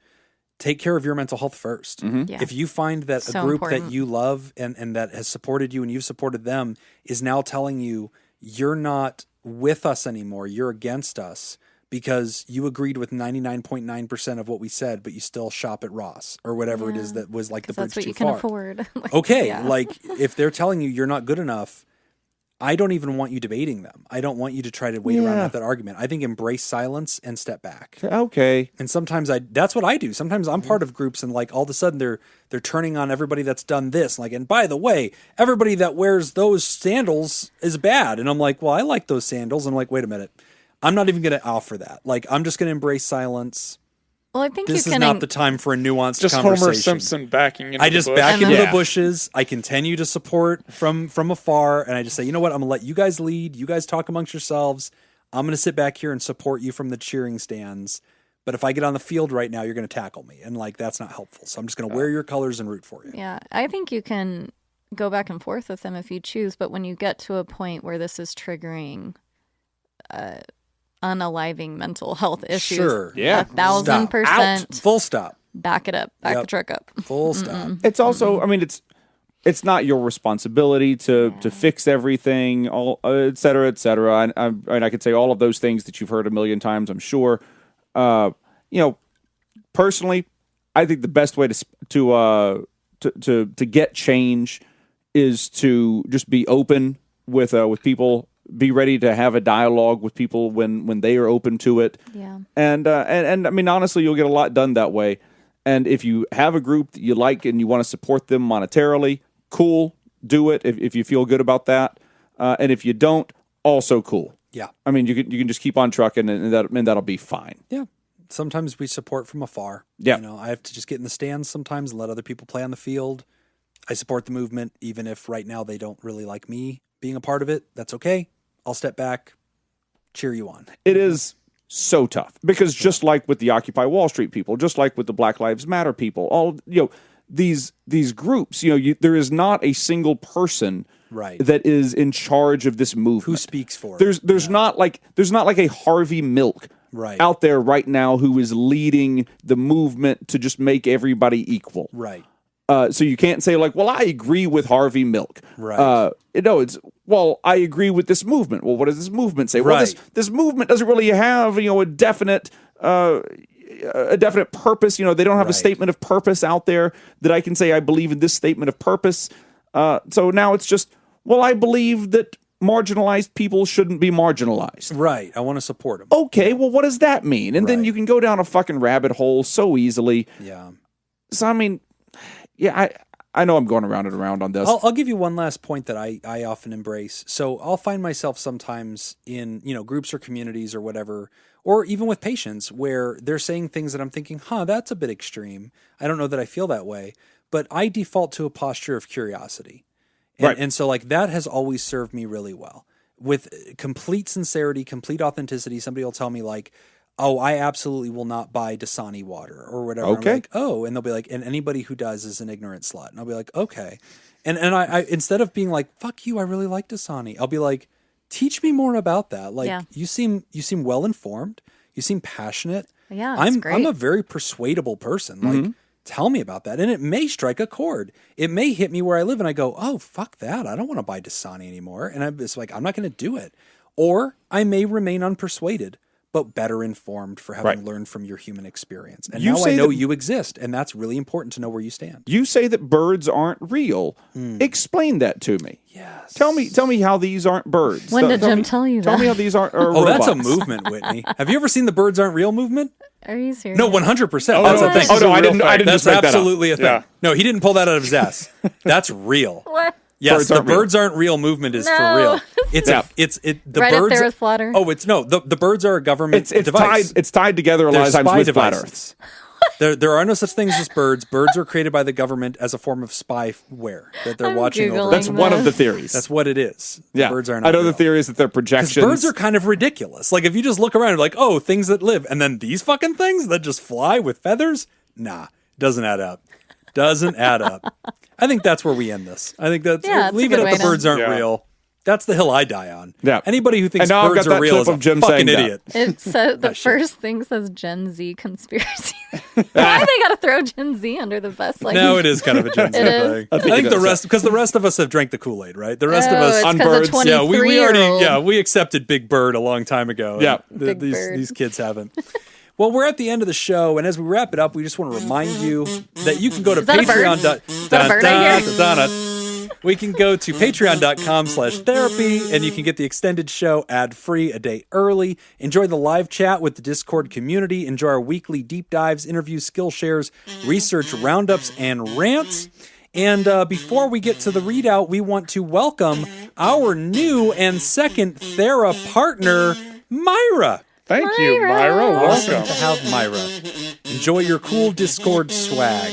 Take care of your mental health first. Yeah. If you find that So a group important. that you love and that has supported you and you've supported them is now telling you you're not with us anymore, you're against us because you agreed with 99.9% of what we said, but you still shop at Ross or whatever it is that was like the bridge That's what too you can far. afford. Like, Okay, yeah. like if they're telling you you're not good enough, I don't even want you debating them. I don't want you to try to wait around with that argument. I think embrace silence and step back. Okay. And sometimes that's what I do. Sometimes I'm part of groups and like all of a sudden they're turning on everybody that's done this. Like, and by the way, everybody that wears those sandals is bad. And I'm like, well, I like those sandals. And I'm like, wait a minute. I'm not even going to offer that. Like, I'm just going to embrace silence. Well, I think This you is can. not the time for a nuanced Just conversation. Homer Simpson backing into I the just bush. back into Yeah. the bushes. I continue to support from afar, and I just say, you know what? I'm gonna let you guys lead. You guys talk amongst yourselves. I'm gonna sit back here and support you from the cheering stands. But if I get on the field right now, you're gonna tackle me, and like that's not helpful. So I'm just gonna wear your colors and root for you. Yeah, I think you can go back and forth with them if you choose, but when you get to a point where this is triggering unaliving mental health issues, Sure. Yeah. 1,000% Full stop. back it up, back the Yep. truck up. Full stop. It's also, I mean, it's not your responsibility to fix everything, all et cetera, et cetera. And I could say all of those things that you've heard a million times, I'm sure. You know, personally, I think the best way to get change is to just be open with people. Be ready to have a dialogue with people when they are open to it. Yeah. And I mean, honestly, you'll get a lot done that way. And if you have a group that you like and you want to support them monetarily, cool, do it if you feel good about that. And if you don't, also cool. Yeah. I mean, you can just keep on trucking and that'll be fine. Yeah. Sometimes we support from afar. Yeah. You know, I have to just get in the stands sometimes and let other people play on the field. I support the movement, even if right now they don't really like me being a part of it. That's okay. I'll step back, cheer you on. It is so tough because just like with the Occupy Wall Street people, just like with the Black Lives Matter people, these groups, there is not a single person Right. that is in charge of this movement. Who speaks for it? There's not like a Harvey Milk Right. out there right now who is leading the movement to just make everybody equal. Right. So you can't say like, well, I agree with Harvey Milk. Right. I agree with this movement. Well, what does this movement say? Well, Right. this movement doesn't really have, a definite purpose. They don't have a Right. statement of purpose out there that I can say I believe in this statement of purpose. So now it's just, well, I believe that marginalized people shouldn't be marginalized. Right. I want to support them. Okay, well, what does that mean? And then Right. you can go down a fucking rabbit hole so easily. Yeah. So, I mean, yeah, I know I'm going around and around on this. I'll give you one last point that I often embrace. So I'll find myself sometimes in, groups or communities or whatever, or even with patients where they're saying things that I'm thinking, that's a bit extreme. I don't know that I feel that way, but I default to a posture of curiosity. And, Right. and so like that has always served me really well. With complete sincerity, complete authenticity, somebody will tell me like, oh, I absolutely will not buy Dasani water or whatever. Okay. I'm like, oh, and they'll be like, and anybody who does is an ignorant slut. And I'll be like, okay. And I instead of being like, fuck you, I really like Dasani, I'll be like, teach me more about that. Like Yeah. you seem well informed. You seem passionate. Yeah, that's I'm great. a very persuadable person. Like, tell me about that. And it may strike a chord. It may hit me where I live and I go, oh, fuck that. I don't want to buy Dasani anymore. And I'm just like, I'm not going to do it. Or I may remain unpersuaded, but better informed for having Right. learned from your human experience. And You now I say know that- you exist. And that's really important to know where you stand. You say that birds aren't real. Explain that to me. Yes. Tell me how these aren't birds. When did Jim me- tell you Tell that? me how these aren't Oh, that's a robots. movement, Whitney. Have you ever seen the birds aren't real movement? Are you serious? No, 100%. Oh, That's no, a thing. this is a real fact. That's just make that up. absolutely a thing. Yeah. No, he didn't pull that out of his ass. That's real. What? Yes, the aren't real. birds aren't real movement is for No. real. It's Yeah. the Right up birds. there with Flat Earth. Oh, the birds are a government It's device. tied. It's tied together a They're lot of times spy with flat devices. Earths. There are no such things as birds. Birds are created by the government as a form of spyware that they're I'm watching over. Googling That's one of the this. theories. That's what it is. yeah. Birds are not I know real. the theory is that they're Because projections. birds are kind of ridiculous. Like, if you just look around, you're like, oh, things that live. And then these fucking things that just fly with feathers? Nah, doesn't add up. Doesn't add up. I think that's where we end this. I think that's, Yeah, it's a leave good it at way the to- birds aren't Yeah. real. That's the hill I die on. Yeah. Anybody who thinks And now I've birds got are that real clip is a of Jim fucking saying that. idiot. It says the shit. first thing says Gen Z conspiracy. Why they got to throw Gen Z under the bus? Like, No, it is kind of a Gen Z It is? thing. I think think it the is, rest, because the rest of us have drank the Kool-Aid, right? The rest of Oh, us, it's on 'cause birds. of 23 yeah, we already, year old. yeah, we accepted Big Bird a long time ago. Yeah. Big Bird. These kids haven't. Well, we're at the end of the show, and as we wrap it up, we just want to remind you that you can go to that a bird? Patreon. Is that a bird I hear? We can go to patreon.com/therapy, and you can get the extended show ad-free a day early. Enjoy the live chat with the Discord community. Enjoy our weekly deep dives, interviews, skill shares, research roundups, and rants. And before we get to the readout, we want to welcome our new and second Thera partner, Myra. Thank you, Myra. Awesome Welcome. to have Myra. Enjoy your cool Discord swag.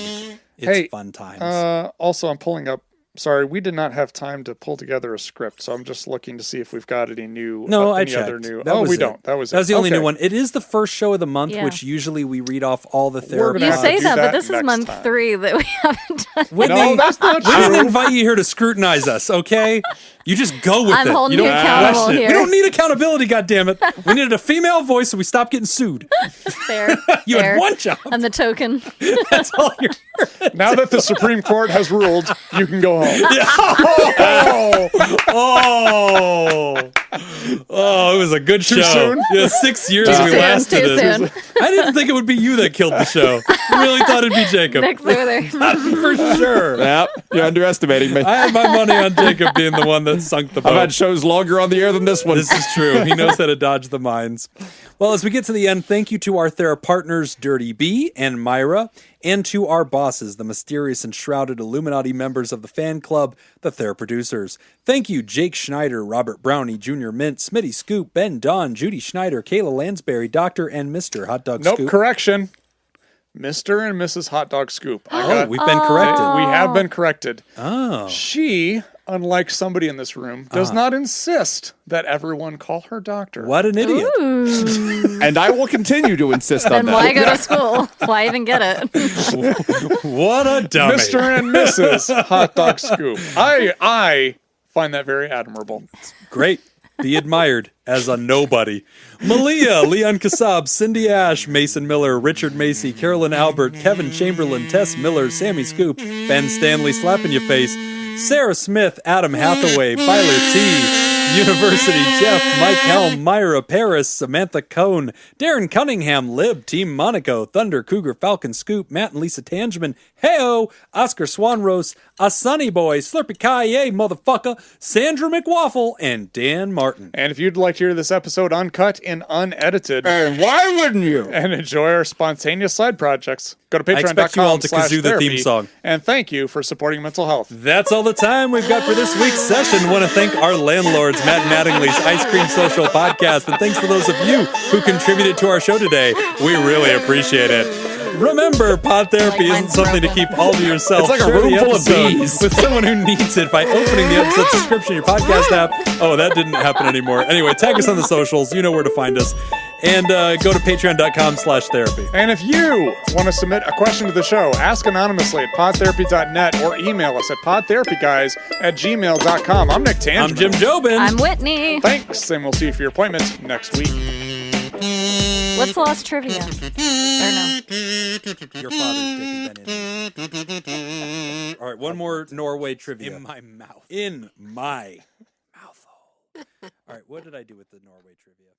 It's Hey, fun times. Also, I'm pulling up. Sorry, we did not have time to pull together a script, so I'm just looking to see if we've got any new. No, I any other checked. new. That was we it. don't. That was the only Okay. new one. It is the first show of the month, Yeah. which usually we read off all the We're therapy. gonna You have say to do that, but that this is next month time. 3 that we haven't done. Whitney, No, that's not we didn't true. invite you here to scrutinize us, okay? You just go with I'm it. holding You you don't accountable question it. here. We don't need accountability, goddammit. We needed a female voice so we stopped getting sued. Fair. You fair. had one job. I'm the token. That's all you're. Now that the Supreme Court has ruled, you can go home. Oh, it was a good show. soon? Yeah, 6 years Too we soon, lasted too it. soon. I didn't think it would be you that killed the show. I really thought it'd be Jacob. Next over there. For sure. Yep, you're underestimating me. I had my money on Jacob being the one that sunk the boat. I've had shows longer on the air than this one. This is true. He knows how to dodge the mines. Well, as we get to the end, thank you to our Thera partners, Dirty B and Myra, and to our bosses, the mysterious and shrouded Illuminati members of the fan club, the Thera producers. Thank you, Jake Schneider, Robert Brownie, Junior Mint, Smitty Scoop, Ben Don, Judy Schneider, Kayla Lansbury, Dr. and Mr. Hot Dog Nope, Scoop. correction. Mr. and Mrs. Hot Dog Scoop. Oh, we've been corrected. We have been corrected. Oh. She, unlike somebody in this room, does not insist that everyone call her doctor. What an idiot. And I will continue to insist on Then that. why go to school? Why even get it? What a dummy. Mr. and Mrs. Hot Dog Scoop. I find that very admirable. Great. Be admired as a nobody. Malia, Leon Kassab, Cindy Ash, Mason Miller, Richard Macy, Carolyn Albert, Kevin Chamberlain, Tess Miller, Sammy Scoop, Ben Stanley, Slap in Your Face, Sarah Smith, Adam Hathaway, Byler T, University, Jeff, Mike Helm, Myra Paris, Samantha Cohn, Darren Cunningham, Lib, Team Monaco, Thunder, Cougar, Falcon, Scoop, Matt and Lisa Tangeman, Heyo, Oscar Swanrose, A Sunny Boy, Slurpy Kaye, motherfucker, Sandra McWaffle, and Dan Martin. And if you'd like to hear this episode uncut and unedited And why wouldn't you? and enjoy our spontaneous side projects, go to I expect you all to kazoo the theme patreon.com/therapy. song. And thank you for supporting mental health. That's all the time we've got for this week's session. Want to thank our landlords, Matt Mattingly's Ice Cream Social Podcast, and thanks to those of you who contributed to our show today. We really appreciate it. Remember, pod therapy isn't mine's something to broken. keep all to yourself. It's like a Share the room full of episode bees. with someone who needs it by opening the episode subscription in your podcast app. Oh, that didn't happen anymore. Anyway, tag us on the socials. You know where to find us. And go to patreon.com/therapy. And if you want to submit a question to the show, ask anonymously at podtherapy.net or email us at podtherapyguys@gmail.com. I'm Nick Tangeman. I'm Jim Jobin. I'm Whitney. Thanks, and we'll see you for your appointment next week. What's the last trivia? Or no? Your father's dick has been in. All right, one more Norway trivia. In my mouth. In my mouth hole. All right, what did I do with the Norway trivia?